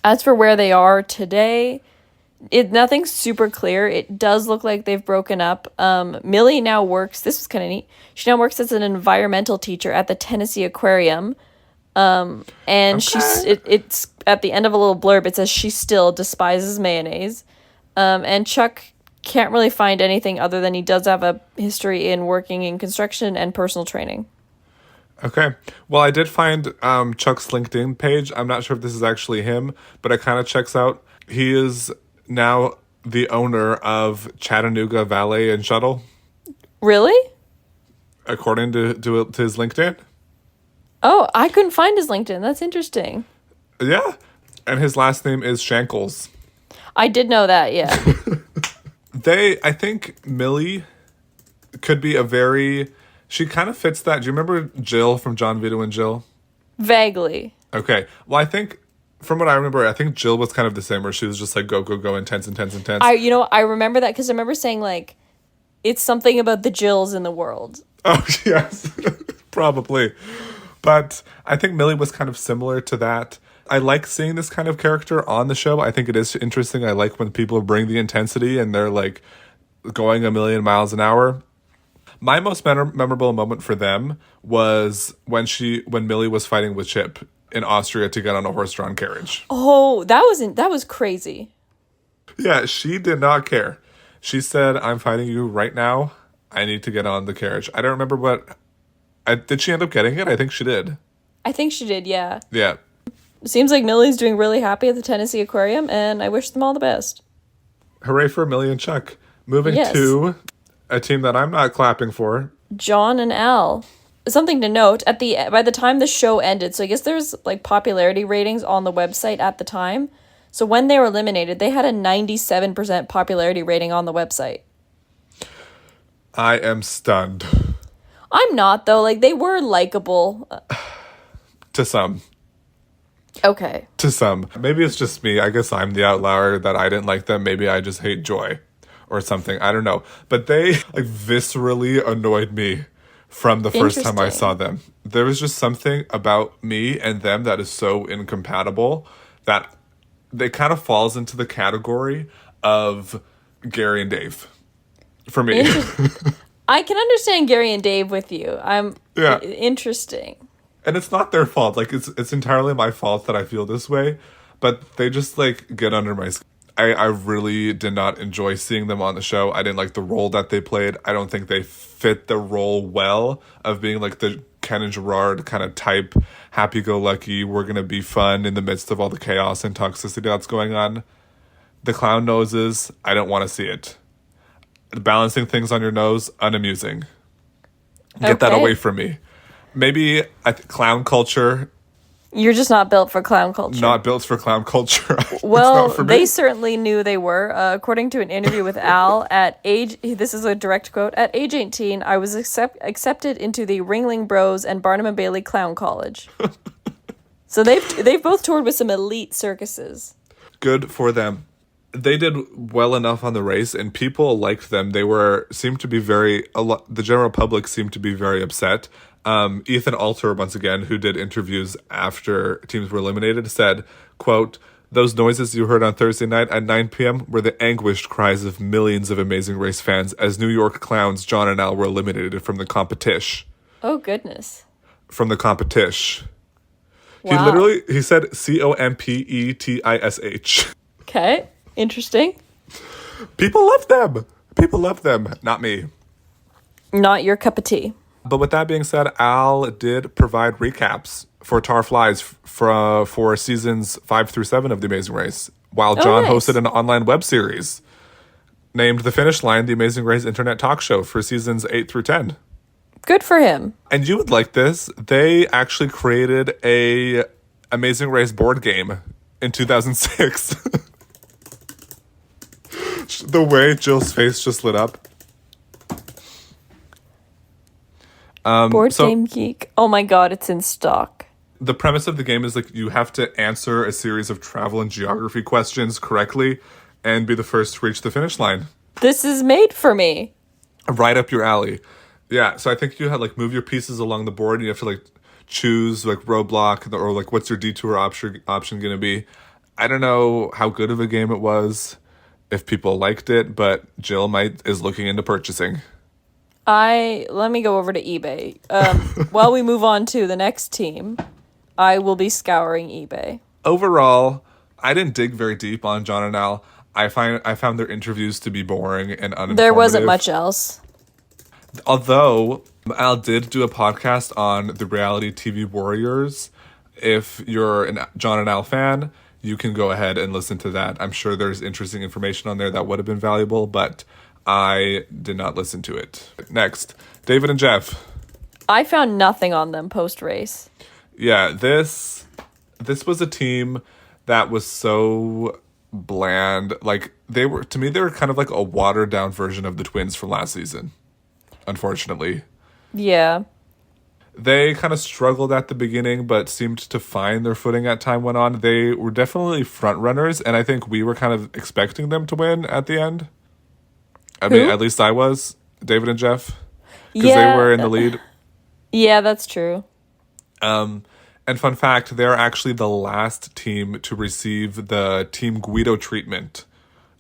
As for where they are today, nothing's super clear. It does look like they've broken up. Millie now works, this was kind of neat, she now works as an environmental teacher at the Tennessee Aquarium. And it's at the end of a little blurb, it says she still despises mayonnaise. And Chuck can't really find anything other than he does have a history in working in construction and personal training. Okay. Well, I did find Chuck's LinkedIn page. I'm not sure if this is actually him, but it kind of checks out. He is now the owner of Chattanooga Valet and Shuttle, Really? according to his LinkedIn. Oh, I couldn't find his LinkedIn. That's interesting. Yeah. And his last name is Shankles. I did know that, yeah. I think Millie could be she kind of fits that. Do you remember Jill from John Vito and Jill? Vaguely. Okay. Well, I think, from what I remember, I think Jill was kind of the same, where she was just like, go, go, go, intense, intense, intense. I remember that because I remember saying, like, it's something about the Jills in the world. Oh, yes. Probably. But I think Millie was kind of similar to that. I like seeing this kind of character on the show. I think it is interesting. I like when people bring the intensity and they're like going a million miles an hour. My most memorable moment for them was when Millie was fighting with Chip in Austria to get on a horse-drawn carriage. Oh, that was crazy. Yeah, she did not care. She said, "I'm fighting you right now. I need to get on the carriage." I don't remember did she end up getting it? I think she did. I think she did, yeah. Yeah. Seems like Millie's doing really happy at the Tennessee Aquarium, and I wish them all the best. Hooray for Millie and Chuck. Moving to a team that I'm not clapping for. John and Al. Something to note, by the time the show ended, so I guess there's like popularity ratings on the website at the time. So when they were eliminated, they had a 97% popularity rating on the website. I am stunned. I'm not, though. Like, they were likable. To some. Okay. To some. Maybe it's just me. I guess I'm the outlier that I didn't like them. Maybe I just hate Joy or something. I don't know. But they like viscerally annoyed me from the first time I saw them. There was just something about me and them that is so incompatible that they kind of falls into the category of Gary and Dave for me. I can understand Gary and Dave with you. Interesting. And it's not their fault. Like, it's entirely my fault that I feel this way. But they just, like, get under my skin. I really did not enjoy seeing them on the show. I didn't like the role that they played. I don't think they fit the role well of being, like, the Ken and Gerard kind of type, happy-go-lucky, we're going to be fun in the midst of all the chaos and toxicity that's going on. The clown noses, I don't want to see it. Balancing things on your nose, unamusing. Get that away from me. Maybe clown culture. You're just not built for clown culture. Not built for clown culture. Well, they certainly knew they were. According to an interview with Al, this is a direct quote, at age 18, I was accepted into the Ringling Bros and Barnum and Bailey Clown College. So they've both toured with some elite circuses. Good for them. They did well enough on the race, and people liked them. The general public seemed to be very upset. Ethan Alter, once again, who did interviews after teams were eliminated, said, quote, "Those noises you heard on Thursday night at 9 p.m. were the anguished cries of millions of Amazing Race fans as New York clowns John and Al were eliminated from the competition." Oh, goodness. From the competition. Wow. He said COMPETISH. Okay. Interesting. People love them. People love them. Not me. Not your cup of tea. But with that being said, Al did provide recaps for Tar Flies for seasons 5 through 7 of The Amazing Race, while John hosted an online web series named The Finish Line, The Amazing Race Internet Talk Show for seasons 8 through 10. Good for him. And you would like this. They actually created a Amazing Race board game in 2006. The way Jill's face just lit up. Board Game Geek. Oh my god, it's in stock. The premise of the game is like you have to answer a series of travel and geography questions correctly and be the first to reach the finish line. This is made for me. Right up your alley. Yeah, so I think you had like move your pieces along the board and you have to like choose like roadblock or like what's your detour option going to be. I don't know how good of a game it was, if people liked it, but Jill is looking into purchasing. Let me go over to eBay. While we move on to the next team, I will be scouring eBay. Overall, I didn't dig very deep on John and Al. I found their interviews to be boring and There wasn't uninformative. much else. Although Al did do a podcast on the reality TV Warriors. If you're a John and Al fan, you can go ahead and listen to that. I'm sure there's interesting information on there that would have been valuable, but I did not listen to it. Next, David and Jeff. I found nothing on them post race. Yeah, this was a team that was so bland. Like they were to me they were kind of like a watered down version of the Twins from last season. Unfortunately. Yeah. They kind of struggled at the beginning, but seemed to find their footing as time went on. They were definitely front runners, and I think we were kind of expecting them to win at the end. I mean, Who? at least I was, David and Jeff, because Yeah. they were in the lead. Yeah, that's true. And fun fact, they're actually the last team to receive the Team Guido treatment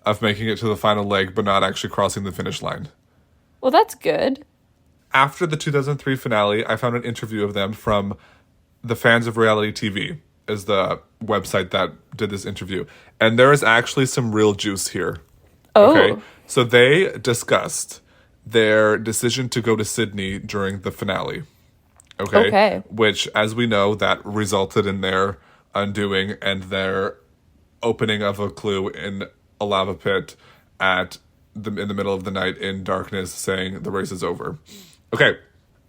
of making it to the final leg, but not actually crossing the finish line. Well, that's good. After the 2003 finale, I found an interview of them from the Fans of Reality TV, is the website that did this interview. And there is actually some real juice here. Oh. Okay. So they discussed their decision to go to Sydney during the finale. Okay. Okay. Which, as we know, that resulted in their undoing and their opening of a clue in a lava pit in the middle of the night in darkness, saying the race is over. Okay.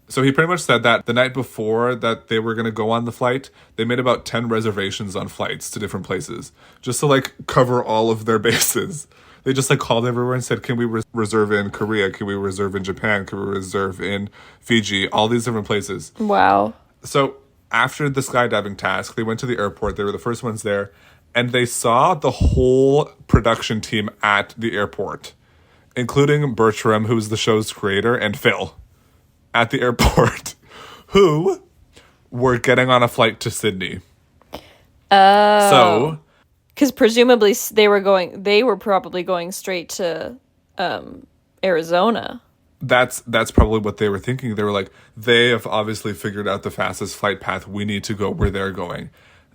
So he pretty much said that the night before that they were going to go on the flight, they made about 10 reservations on flights to different places just to like cover all of their bases. They just like called everywhere and said, can we reserve in Korea? Can we reserve in Japan? Can we reserve in Fiji? All these different places. Wow. So after the skydiving task, they went to the airport. They were the first ones there. And they saw the whole production team at the airport, including Bertram, who's the show's creator, and Phil at the airport, who were getting on a flight to Sydney. So Because presumably they were probably going straight to Arizona. that's probably what they were thinking. They were like, they have obviously figured out the fastest flight path. We need to go where they're going.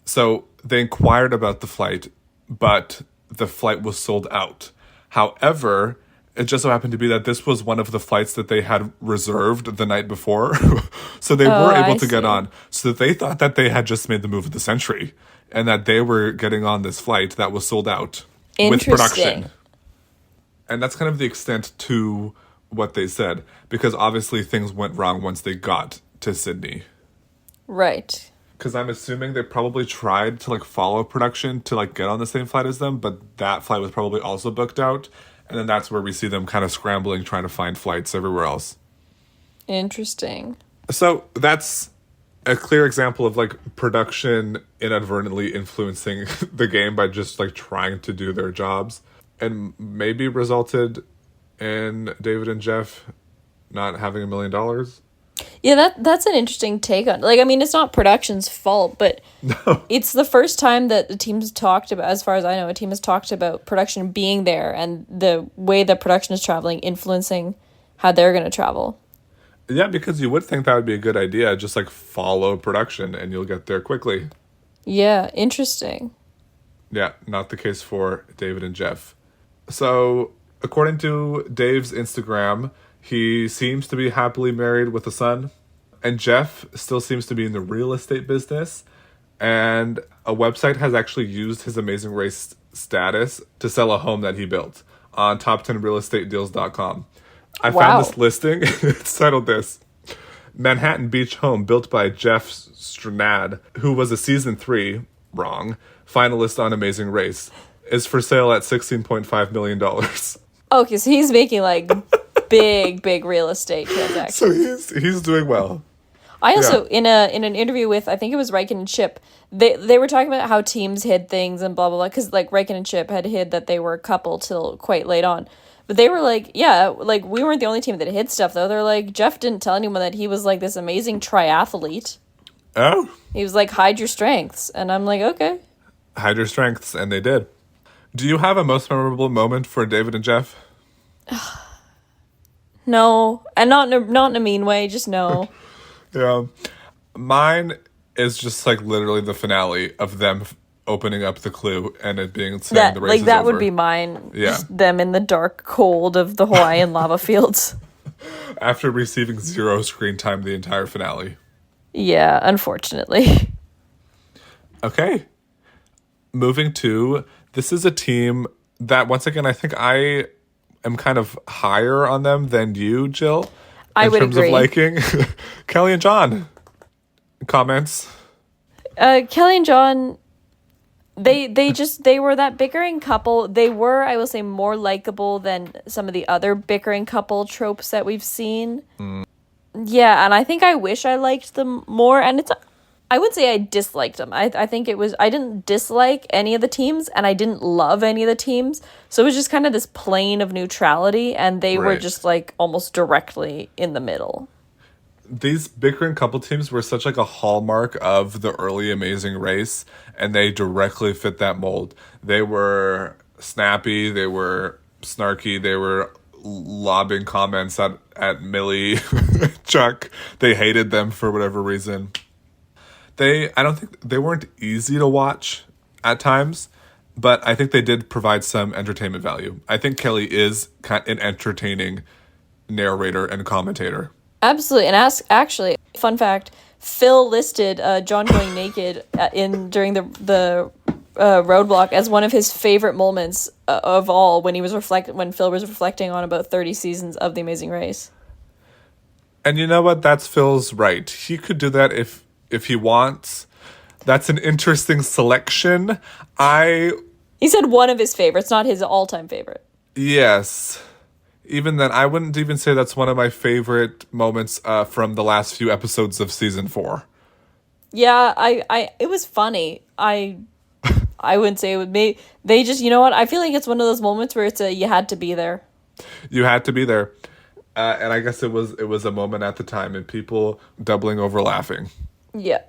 So they inquired about the flight, but the flight was sold out. However, it just so happened to be that this was one of the flights that they had reserved the night before. So they were able I to get see. on. So they thought that they had just made the move of the century and that they were getting on this flight that was sold out with production. Interesting. And that's kind of the extent to what they said, because obviously things went wrong once they got to Sydney. Right. Because I'm assuming they probably tried to like follow production to like get on the same flight as them, but that flight was probably also booked out. And then that's where we see them kind of scrambling, trying to find flights everywhere else. Interesting. So that's a clear example of like production inadvertently influencing the game by just like trying to do their jobs, and maybe resulted in David and Jeff not having $1 million. Yeah, that's an interesting take on. Like, I mean, it's not production's fault, but it's the first time that the team's talked about, as far as I know, a team has talked about production being there and the way that production is traveling influencing how they're going to travel. Yeah, because you would think that would be a good idea. Just like follow production and you'll get there quickly. Yeah, interesting. Yeah, not the case for David and Jeff. So, according to Dave's Instagram, he seems to be happily married with a son. And Jeff still seems to be in the real estate business. And a website has actually used his Amazing Race status to sell a home that he built on top10realestatedeals.com. I Wow. found this listing. It's titled this: Manhattan Beach home built by Jeff Stranad, who was a season 3, wrong, finalist on Amazing Race, is for sale at $16.5 million. Okay, so he's making like big real estate transactions. So he's doing well. I also in an interview with, I think it was Riken and Chip, they were talking about how teams hid things and blah blah blah, because like Riken and Chip had hid that they were a couple till quite late on. But they were like, yeah, like we weren't the only team that hid stuff though. They're like, Jeff didn't tell anyone that he was like this amazing triathlete. Oh, He was like, hide your strengths. And I'm like, okay. hide your strengths, and they did. Do you have a most memorable moment for David and Jeff? No. And not in a mean way, just no. Yeah. Mine is just like literally the finale of them opening up the clue and it being saying the race Like is that over. would be mine. Yeah. Just them in the dark cold of the Hawaiian lava fields. After receiving 0 screen time the entire finale. Yeah, unfortunately. Okay. Moving to, this is a team that, once again, I think I am kind of higher on them than you, Jill. I would agree. In terms of liking. Kelly and John. Comments? Kelly and John, they were that bickering couple. They were, I will say, more likable than some of the other bickering couple tropes that we've seen. Yeah, and I think I wish I liked them more. And I would say I disliked them. I think it was, I didn't dislike any of the teams and I didn't love any of the teams. So it was just kind of this plane of neutrality, and they were Right. just like almost directly in the middle. These bickering couple teams were such like a hallmark of the early Amazing Race, and they directly fit that mold. They were snappy, they were snarky, they were lobbing comments at Millie, Chuck. They hated them for whatever reason. I don't think they weren't easy to watch at times, but I think they did provide some entertainment value. I think Kelly is an entertaining narrator and commentator. Absolutely. And actually, fun fact, Phil listed John going naked during the roadblock as one of his favorite moments of all when Phil was reflecting on about 30 seasons of The Amazing Race. And you know what? That's Phil's right. He could do that if he wants. That's an interesting selection. He said one of his favorites, not his all-time favorite. Yes. Even then, I wouldn't even say that's one of my favorite moments from the last few episodes of season 4. Yeah, it was funny. I wouldn't say it would be. They just, you know what? I feel like it's one of those moments where you had to be there. You had to be there. And I guess it was a moment at the time, and people doubling over laughing. Yeah.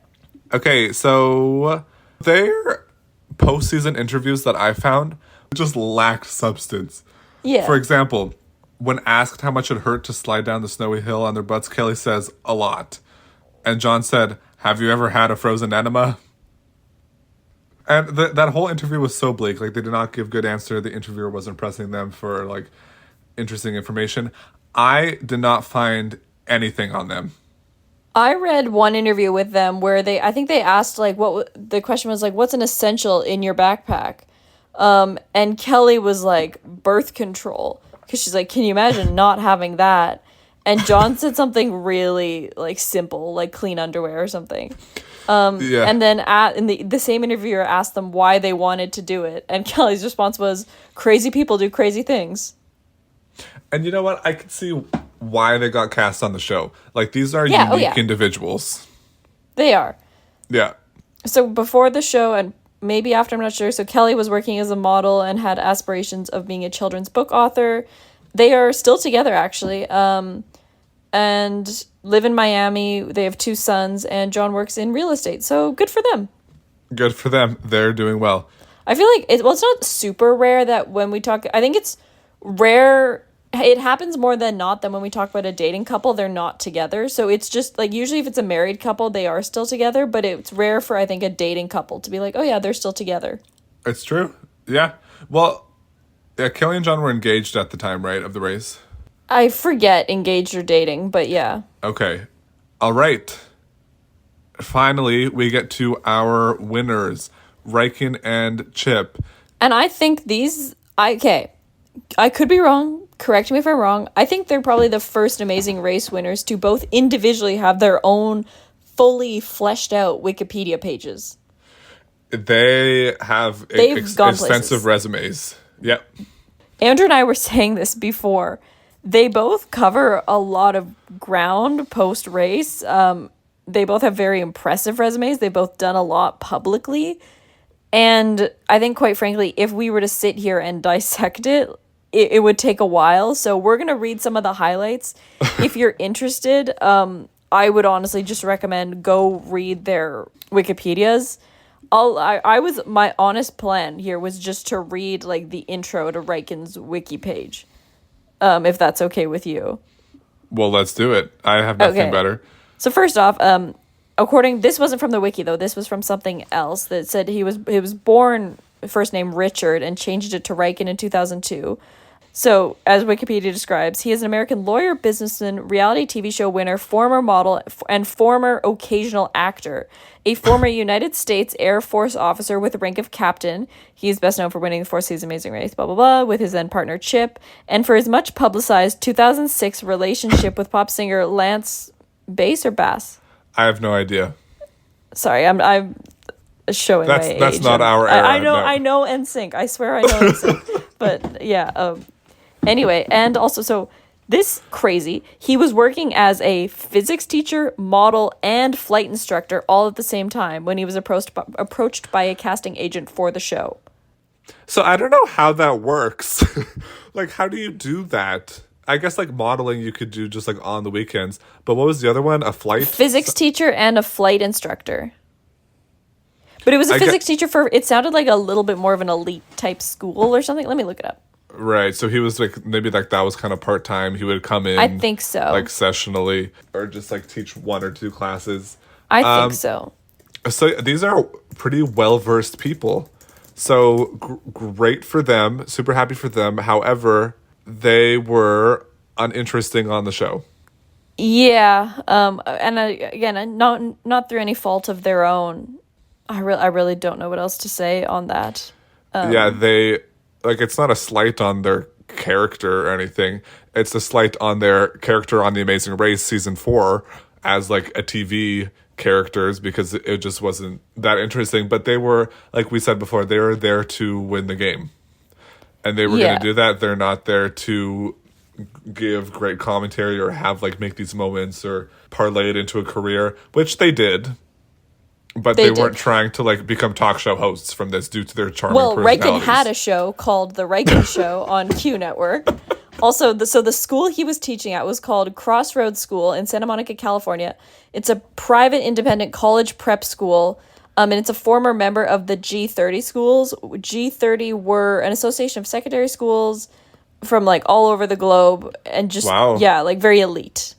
Okay, so their postseason interviews that I found just lacked substance. Yeah. For example, when asked how much it hurt to slide down the snowy hill on their butts, Kelly says, a lot. And John said, have you ever had a frozen enema? And that whole interview was so bleak. Like, they did not give good answer. The interviewer wasn't pressing them for, like, interesting information. I did not find anything on them. I read one interview with them where I think they asked, like, the question was, like, what's an essential in your backpack? And Kelly was like, birth control. Because she's like, can you imagine not having that? And John said something really, like, simple, like clean underwear or something. Yeah. And then the same interviewer asked them why they wanted to do it. And Kelly's response was, crazy people do crazy things. And you know what? I could see why they got cast on the show. Like, these are unique individuals. They are. Yeah. So before the show, and maybe after, I'm not sure. So Kelly was working as a model and had aspirations of being a children's book author. They are still together, actually, and live in Miami. They have 2 sons, and John works in real estate. So good for them. Good for them. They're doing well. I feel like it's not super rare that when we talk, I think it's rare. It happens more than not that when we talk about a dating couple, they're not together. So it's just like, usually if it's a married couple, they are still together, but it's rare for, I think, a dating couple to be like, oh yeah, they're still together. It's true. Yeah. Well, yeah, Kelly and John were engaged at the time, right, of the race? I forget engaged or dating, but yeah. Okay. All right. Finally, we get to our winners, Riken and Chip. And I think I could be wrong. Correct me if I'm wrong. I think they're probably the first Amazing Race winners to both individually have their own fully fleshed out Wikipedia pages. They have extensive resumes. Yep. Andrew and I were saying this before. They both cover a lot of ground post-race. They both have very impressive resumes. They've both done a lot publicly. And I think, quite frankly, if we were to sit here and dissect it would take a while. So we're going to read some of the highlights. If you're interested, I would honestly just recommend go read their Wikipedias. My honest plan here was just to read like the intro to Riken's wiki page. If that's okay with you. Well, let's do it. I have nothing better. So first off, this wasn't from the wiki though. This was from something else that said he was born first name Richard and changed it to Riken in 2002. So, as Wikipedia describes, he is an American lawyer, businessman, reality TV show winner, former model, and former occasional actor. A former United States Air Force officer with the rank of captain. He is best known for winning the 4th season Amazing Race, blah, blah, blah, with his then partner Chip, and for his much publicized 2006 relationship with pop singer Lance Bass or Bass? I have no idea. Sorry, I'm showing my age. That's not our era. I know NSYNC. I swear I know NSYNC. But yeah, anyway, and also, so this crazy, he was working as a physics teacher, model, and flight instructor all at the same time when he was approached by a casting agent for the show. So I don't know how that works. Like, how do you do that? I guess like modeling you could do just like on the weekends. But what was the other one? A flight? Physics teacher and a flight instructor. But it was a physics teacher for, it sounded like a little bit more of an elite type school or something. Let me look it up. Right, so he was like, maybe like that was kind of part-time. He would come in. I think so. Like sessionally or just like teach 1 or 2 classes. I think so. So these are pretty well-versed people. So great for them. Super happy for them. However, they were uninteresting on the show. Yeah. And again, not through any fault of their own. I really don't know what else to say on that. Yeah, they... Like, it's not a slight on their character or anything. It's a slight on their character on The Amazing Race Season 4 as, like, a TV characters because it just wasn't that interesting. But they were, like we said before, they were there to win the game. And they were going to do that. They're not there to give great commentary or have, like, make these moments or parlay it into a career, which they did. But they weren't trying to like become talk show hosts from this due to their charming personalities. Riken had a show called The Riken Show on Q Network. Also, the school he was teaching at was called Crossroads School in Santa Monica, California. It's a private independent college prep school, and it's a former member of the G30 schools. G30 were an association of secondary schools from like all over the globe and just, like very elite.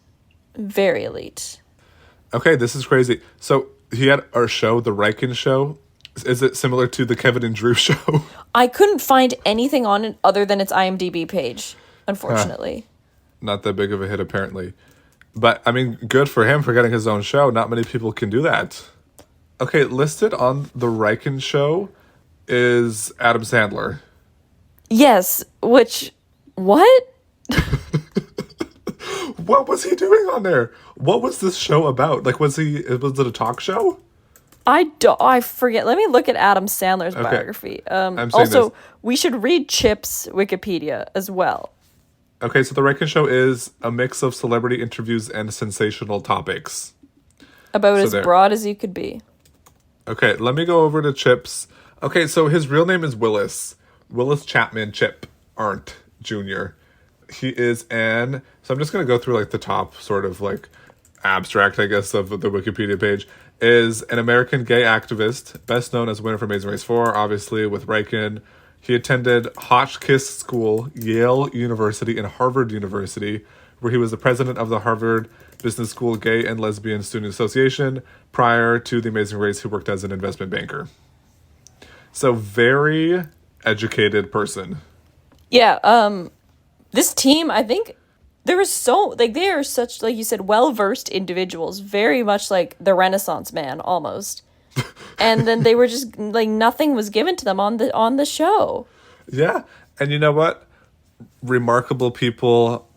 Very elite. Okay, this is crazy. So... He had our show, The Riken Show. Is it similar to the Kevin and Drew show? I couldn't find anything on it other than its IMDb page, unfortunately. Not that big of a hit, apparently. But, I mean, good for him for getting his own show. Not many people can do that. Okay, listed on The Riken Show is Adam Sandler. Yes, which... What? What was he doing on there? What was this show about? Like, was it a talk show? I forget. Let me look at Adam Sandler's biography. Also, we should read Chip's Wikipedia as well. Okay, so The Riken Show is a mix of celebrity interviews and sensational topics. About as broad as you could be. Okay, let me go over to Chip's. Okay, so his real name is Willis. Willis Chapman Chip Arndt Jr. He is so I'm just going to go through like the top sort of like abstract, I guess, of the Wikipedia page, is an American gay activist, best known as winner for Amazing Race 4, obviously, with Riken. He attended Hotchkiss School, Yale University, and Harvard University, where he was the president of the Harvard Business School Gay and Lesbian Student Association. Prior to The Amazing Race, he worked as an investment banker. So very educated person. Yeah, this team, I think, they are such, like you said, well-versed individuals, very much like the Renaissance man, almost. And then they were just, like, nothing was given to them on the show. Yeah, and you know what? Remarkable people,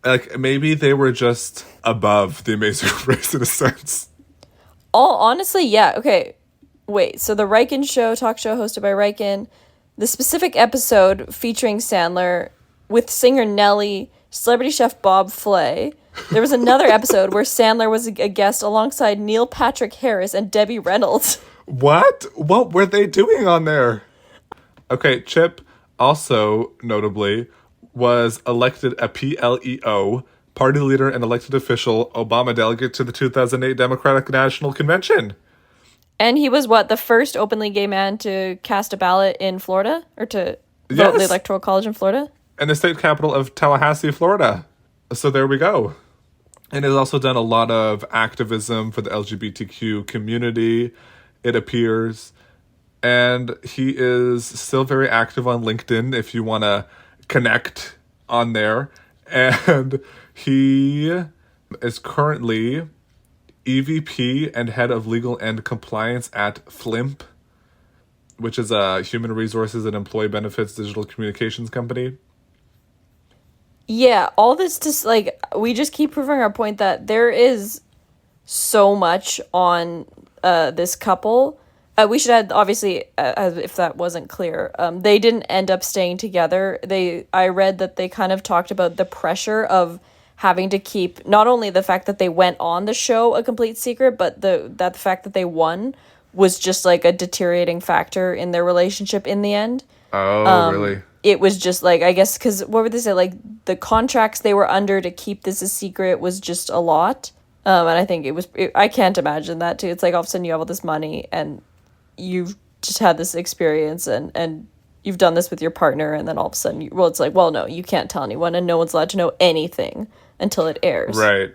like, maybe they were just above The Amazing Race in a sense. Honestly, yeah, okay. Wait, so the Riken Show, talk show hosted by Riken, the specific episode featuring Sandler... with singer Nelly, celebrity chef Bob Flay. There was another episode where Sandler was a guest alongside Neil Patrick Harris and Debbie Reynolds. What? What were they doing on there? Okay, Chip also, notably, was elected a PLEO, party leader and elected official, Obama delegate to the 2008 Democratic National Convention. And he was, the first openly gay man to cast a ballot in Florida? Or to vote in the Electoral College in Florida? In the state capital of Tallahassee, Florida. So there we go. and has also done a lot of activism for the LGBTQ community, it appears. And he is still very active on LinkedIn if you want to connect on there. And he is currently EVP and head of legal and compliance at Flimp, which is a human resources and employee benefits digital communications company. Yeah, all this just like we just keep proving our point that there is so much on this couple. We should add, obviously, if that wasn't clear, they didn't end up staying together. I read that they kind of talked about the pressure of having to keep not only the fact that they went on the show a complete secret, but the fact that they won was just like a deteriorating factor in their relationship in the end. Oh, really? It was just like, I guess, because what would they say? Like the contracts they were under to keep this a secret was just a lot. And I think I can't imagine that too. It's like all of a sudden you have all this money and you've just had this experience and you've done this with your partner. And then all of a sudden, it's like, well, no, you can't tell anyone and no one's allowed to know anything until it airs. Right.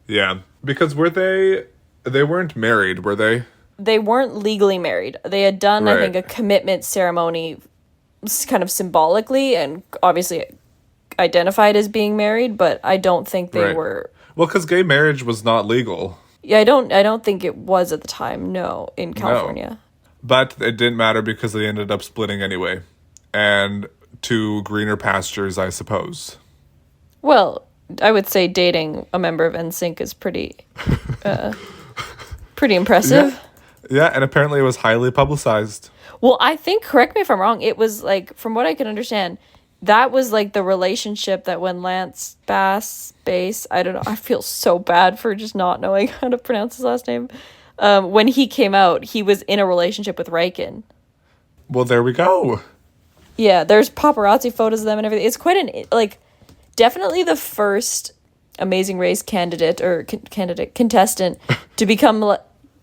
Yeah. Because they weren't married, were they? They weren't legally married. They had done, Right. I think, a commitment ceremony kind of symbolically and obviously identified as being married, but I don't think they Right. were. Well, because gay marriage was not legal. Yeah, I don't think it was at the time, no, in California. But it didn't matter because they ended up splitting anyway. And to greener pastures, I suppose. Well, I would say dating a member of NSYNC is pretty impressive. Yeah, and apparently it was highly publicized. Well, I think, correct me if I'm wrong, it was like, from what I can understand, that was like the relationship that when Lance Bass, I don't know, I feel so bad for just not knowing how to pronounce his last name. When he came out, he was in a relationship with Riken. Well, there we go. Yeah, there's paparazzi photos of them and everything. It's quite definitely the first Amazing Race contestant to become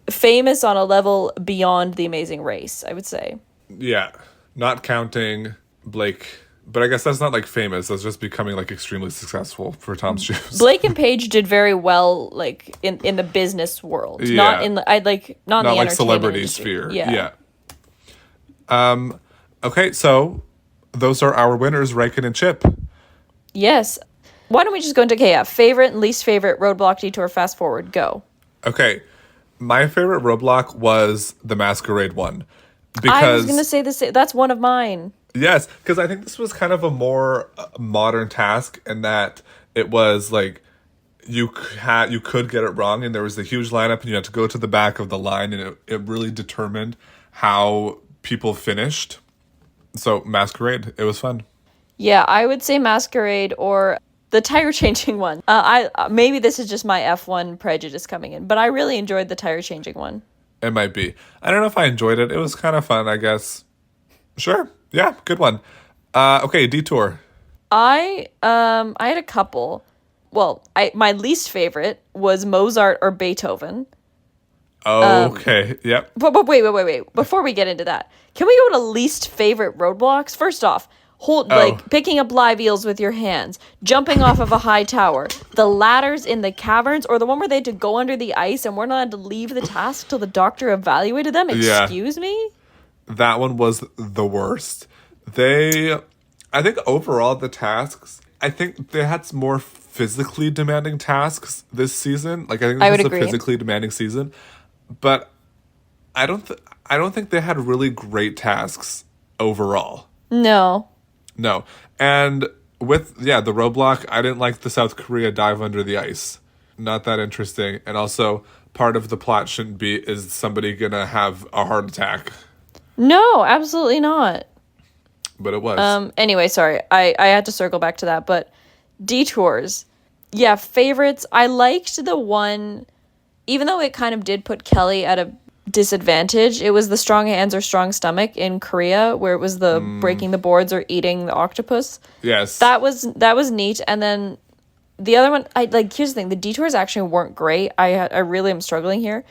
famous on a level beyond the Amazing Race, I would say. Yeah, not counting Blake. But I guess that's not like famous. That's just becoming like extremely successful for Tom's shoes. Blake and Paige did very well, like in the business world, Yeah. not in the not in the Not like entertainment celebrity industry. sphere. Yeah. Okay, so those are our winners, Riken and Chip. Yes. Why don't we just go into favorite and least favorite roadblock detour fast forward go. Okay, my favorite roadblock was the Masquerade one. I was gonna say this. That's one of mine. Yes, because I think this was kind of a more modern task in that it was like you could get it wrong, and there was a huge lineup, and you had to go to the back of the line, and it really determined how people finished. So Masquerade, it was fun. Yeah, I would say Masquerade or the tire changing one. Maybe this is just my F1 prejudice coming in, but I really enjoyed the tire changing one. It might be. I don't know if I enjoyed it. It was kind of fun, I guess. Sure. Yeah, good one. Okay, detour. I had a couple. Well, my least favorite was Mozart or Beethoven. Okay. Yep. But wait. Before we get into that, can we go to least favorite roadblocks? First off, picking up live eels with your hands, jumping off of a high tower, the ladders in the caverns, or the one where they had to go under the ice and we're not allowed to leave the task till the doctor evaluated them. Yeah. Excuse me? That one was the worst. I think overall the tasks, I think they had some more physically demanding tasks this season. Like I think this was a physically demanding season, but I don't think they had really great tasks overall. No. And with the roadblock, I didn't like the South Korea dive under the ice. Not that interesting. And also part of the plot shouldn't be is somebody gonna have a heart attack. No, absolutely not. But it was. Anyway, sorry. I had to circle back to that, but detours. Yeah, favorites. I liked the one, even though it kind of did put Kelly at a disadvantage, it was the strong hands or strong stomach in Korea, where it was the breaking the boards or eating the octopus. Yes. That was neat. And then the other one, here's the thing, the detours actually weren't great. I really am struggling here.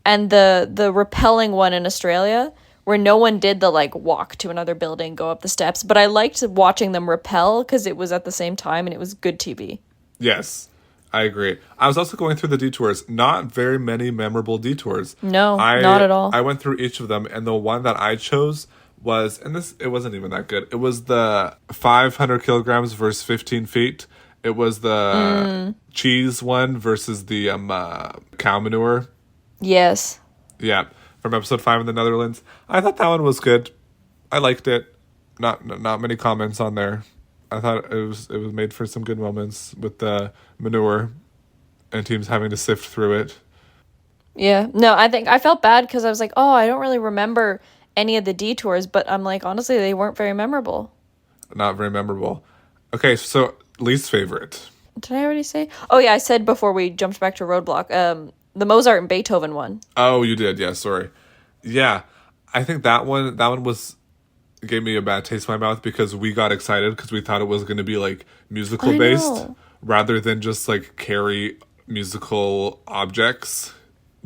And the rappelling one in Australia, where no one did the walk to another building, go up the steps, but I liked watching them rappel because it was at the same time and it was good TV. Yes. I agree. I was also going through the detours. Not very many memorable detours. No, I not at all. I went through each of them, and the one that I chose was, and this it wasn't even that good. It was the 500 kilograms versus 15 feet. It was the cheese one versus the cow manure. Yes. Yeah, from episode 5 in the Netherlands. I thought that one was good. I liked it. Not many comments on there. I thought it was made for some good moments with the manure and teams having to sift through it. Yeah. No, I think I felt bad because I was like, oh, I don't really remember any of the detours, but I'm like, honestly, they weren't very memorable. Not very memorable. Okay, so least favorite. Did I already say? Oh, yeah, I said before we jumped back to Roadblock, the Mozart and Beethoven one. Oh, you did. Yeah, sorry. Yeah, I think that one was gave me a bad taste in my mouth because we got excited because we thought it was going to be like musical I based know. rather than just like carry musical objects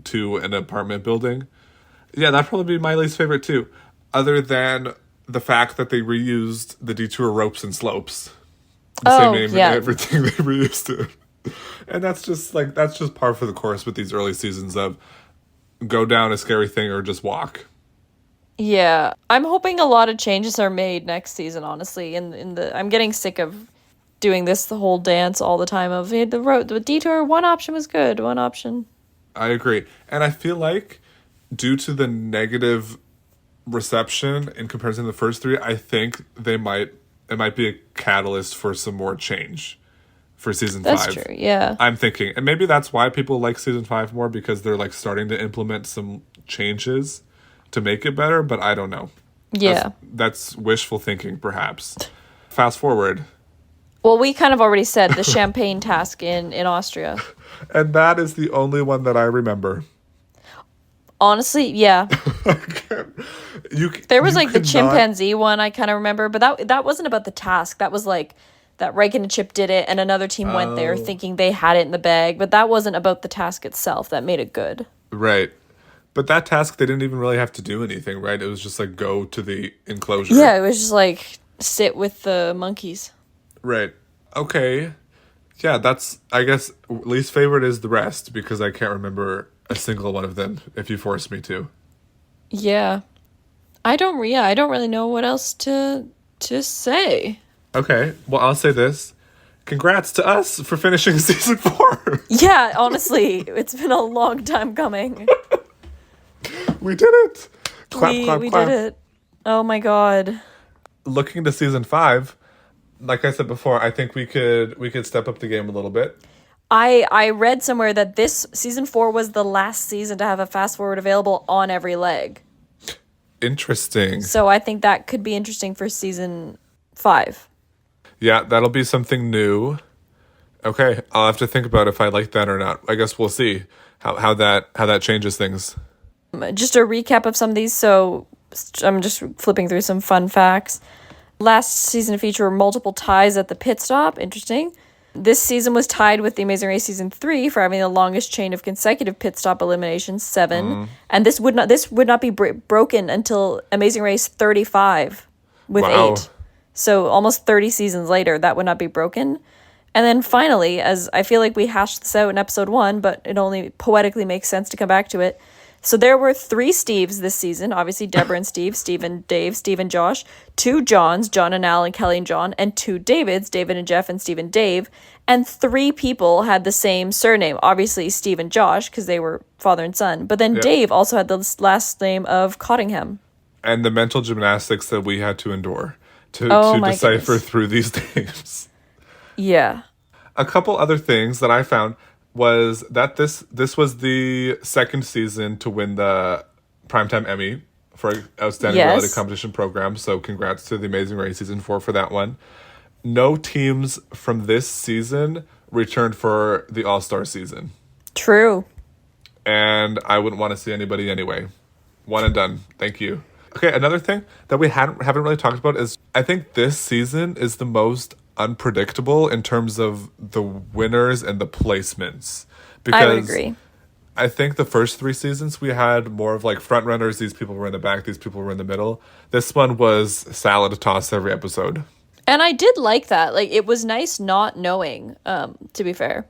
to an apartment building. Yeah, that'd probably be my least favorite too, other than the fact that they reused the detour ropes and slopes. The same Oh, name yeah. and everything, they reused it. And that's just par for the course with these early seasons of go down a scary thing or just walk. Yeah. I'm hoping a lot of changes are made next season, honestly. I'm getting sick of doing this the whole dance all the time of the detour, one option was good, one option. I agree. And I feel like due to the negative reception in comparison to the first three, I think it might be a catalyst for some more change for season That's 5. true, yeah. I'm thinking. And maybe that's why people like season 5 more because they're like starting to implement some changes to make it better, but I don't know. Yeah. That's wishful thinking perhaps. Fast forward. Well, we kind of already said the champagne task in Austria. And that is the only one that I remember. Honestly, yeah. There was you like the cannot- chimpanzee one I kind of remember, but that wasn't about the task. That was like that Reagan and Chip did it and another team went there thinking they had it in the bag, but that wasn't about the task itself. That made it good. Right. But that task, they didn't even really have to do anything, right? It was just like go to the enclosure. Yeah, it was just like sit with the monkeys. Right. Okay. Yeah, that's, I guess, least favorite is the rest because I can't remember a single one of them if you force me to. Yeah. I don't really know what else to say. Okay. Well, I'll say this. Congrats to us for finishing season 4. Yeah, honestly, it's been a long time coming. We did it. Clap, clap, we clap. did it. Oh my god. Looking to season 5, like I said before, I think we could step up the game a little bit. I read somewhere that this season 4 was the last season to have a fast forward available on every leg. Interesting. So I think that could be interesting for season 5. Yeah, that'll be something new. Okay, I'll have to think about if I like that or not. I guess we'll see how that changes things. Just a recap of some of these. So I'm just flipping through some fun facts. Last season featured multiple ties at the pit stop. Interesting. This season was tied with The Amazing Race Season 3 for having the longest chain of consecutive pit stop eliminations, 7. And this would not be broken until Amazing Race 35 with Wow. 8. So almost 30 seasons later, that would not be broken. And then finally, as I feel like we hashed this out in episode 1, but it only poetically makes sense to come back to it. So there were 3 Steves this season. Obviously, Deborah and Steve, Steve and Dave, Steve and Josh. 2 Johns, John and Al and Kelly and John. And 2 Davids, David and Jeff and Steve and Dave. And 3 people had the same surname. Obviously, Steve and Josh, because they were father and son. But then Dave also had the last name of Cottingham. And the mental gymnastics that we had to endure to my decipher goodness. through these names. Yeah. A couple other things that I found was that this was the second season to win the Primetime Emmy for Outstanding Yes. Reality Competition Program. So congrats to The Amazing Race Season 4 for that one. No teams from this season returned for the All-Star season. True. And I wouldn't want to see anybody anyway. One and done. Thank you. Okay, another thing that we haven't really talked about is I think this season is the most unpredictable in terms of the winners and the placements. Because I would agree. I think the first 3 seasons we had more of like front runners, these people were in the back, these people were in the middle. This one was salad toss every episode. And I did like that. Like, it was nice not knowing, to be fair.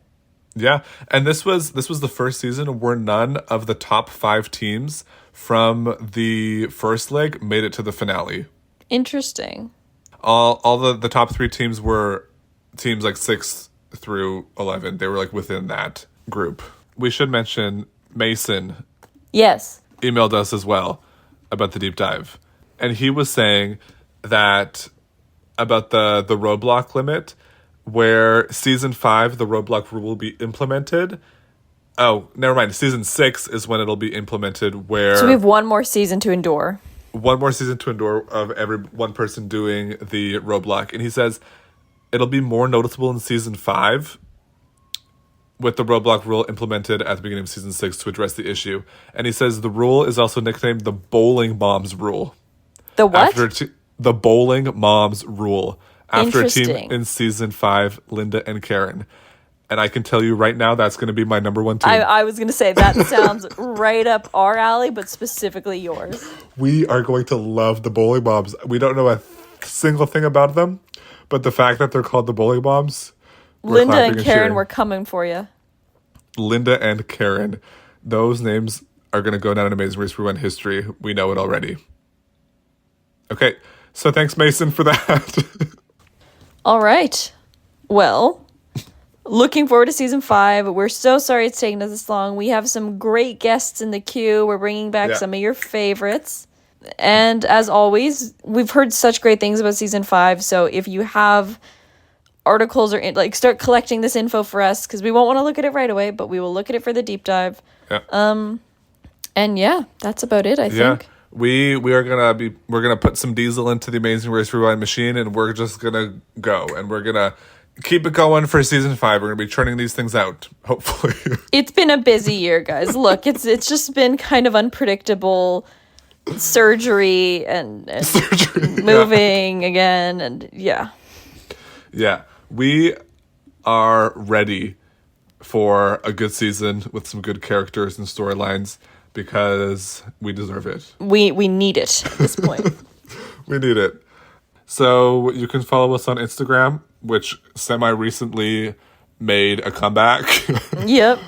Yeah, and this was the first season where none of the top 5 teams from the first leg made it to the finale. Interesting. All the top 3 teams were teams like 6 through 11. They were like within that group. We should mention Mason Yes. emailed us as well about the deep dive. And he was saying that about the roadblock limit, where season 5, the roadblock rule will be implemented. Oh, never mind. Season 6 is when it'll be implemented, where So we have one more season to endure. one more season to endure of every one person doing the roadblock. And he says it'll be more noticeable in season 5 with the roadblock rule implemented at the beginning of season 6 to address the issue. And he says the rule is also nicknamed the bowling moms rule. The what? The bowling moms rule. After a team Interesting. in season 5, Linda and Karen. And I can tell you right now, that's going to be my number 1 team. I was going to say, that sounds right up our alley, but specifically yours. We are going to love the bowling moms. We don't know a single thing about them, but the fact that they're called the bowling moms, we're Linda clapping and Karen, cheering. we're coming for you. Linda and Karen. Those names are going to go down in Amazing Race Rewind history. We know it already. Okay, so thanks, Mason, for that. All right. Well, looking forward to season 5. We're so sorry it's taken us this long. We have some great guests in the queue. We're bringing back Yeah. some of your favorites. And as always, we've heard such great things about season 5. So if you have articles or like, start collecting this info for us, because we won't want to look at it right away, but we will look at it for the deep dive. Yeah. And yeah, that's about it, I Yeah. think. We're gonna put some diesel into the Amazing Race Rewind machine, and we're just gonna go, and we're gonna keep it going for season 5. We're gonna be churning these things out, hopefully. It's been a busy year, guys. Look, it's just been kind of unpredictable surgery and moving again, and yeah. Yeah, we are ready for a good season with some good characters and storylines because we deserve it. We need it at this point. We need it. So you can follow us on Instagram, which semi-recently made a comeback. Yep.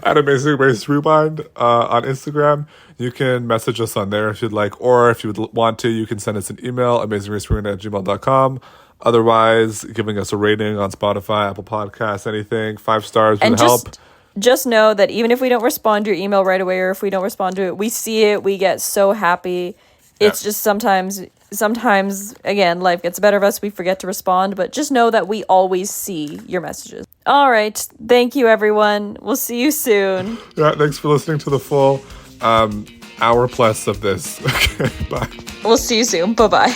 At Amazing Race Rewind on Instagram. You can message us on there if you'd like, or if you would want to, you can send us an email, amazingracerewind@gmail.com. Otherwise, giving us a rating on Spotify, Apple Podcasts, anything, 5 stars would And help. just know that even if we don't respond to your email right away, or if we don't respond to it, we see it, we get so happy. It's just sometimes, again, life gets the better of us. We forget to respond, but just know that we always see your messages. All right. Thank you, everyone. We'll see you soon. Yeah, thanks for listening to the full hour plus of this. Okay, bye. We'll see you soon. Bye-bye.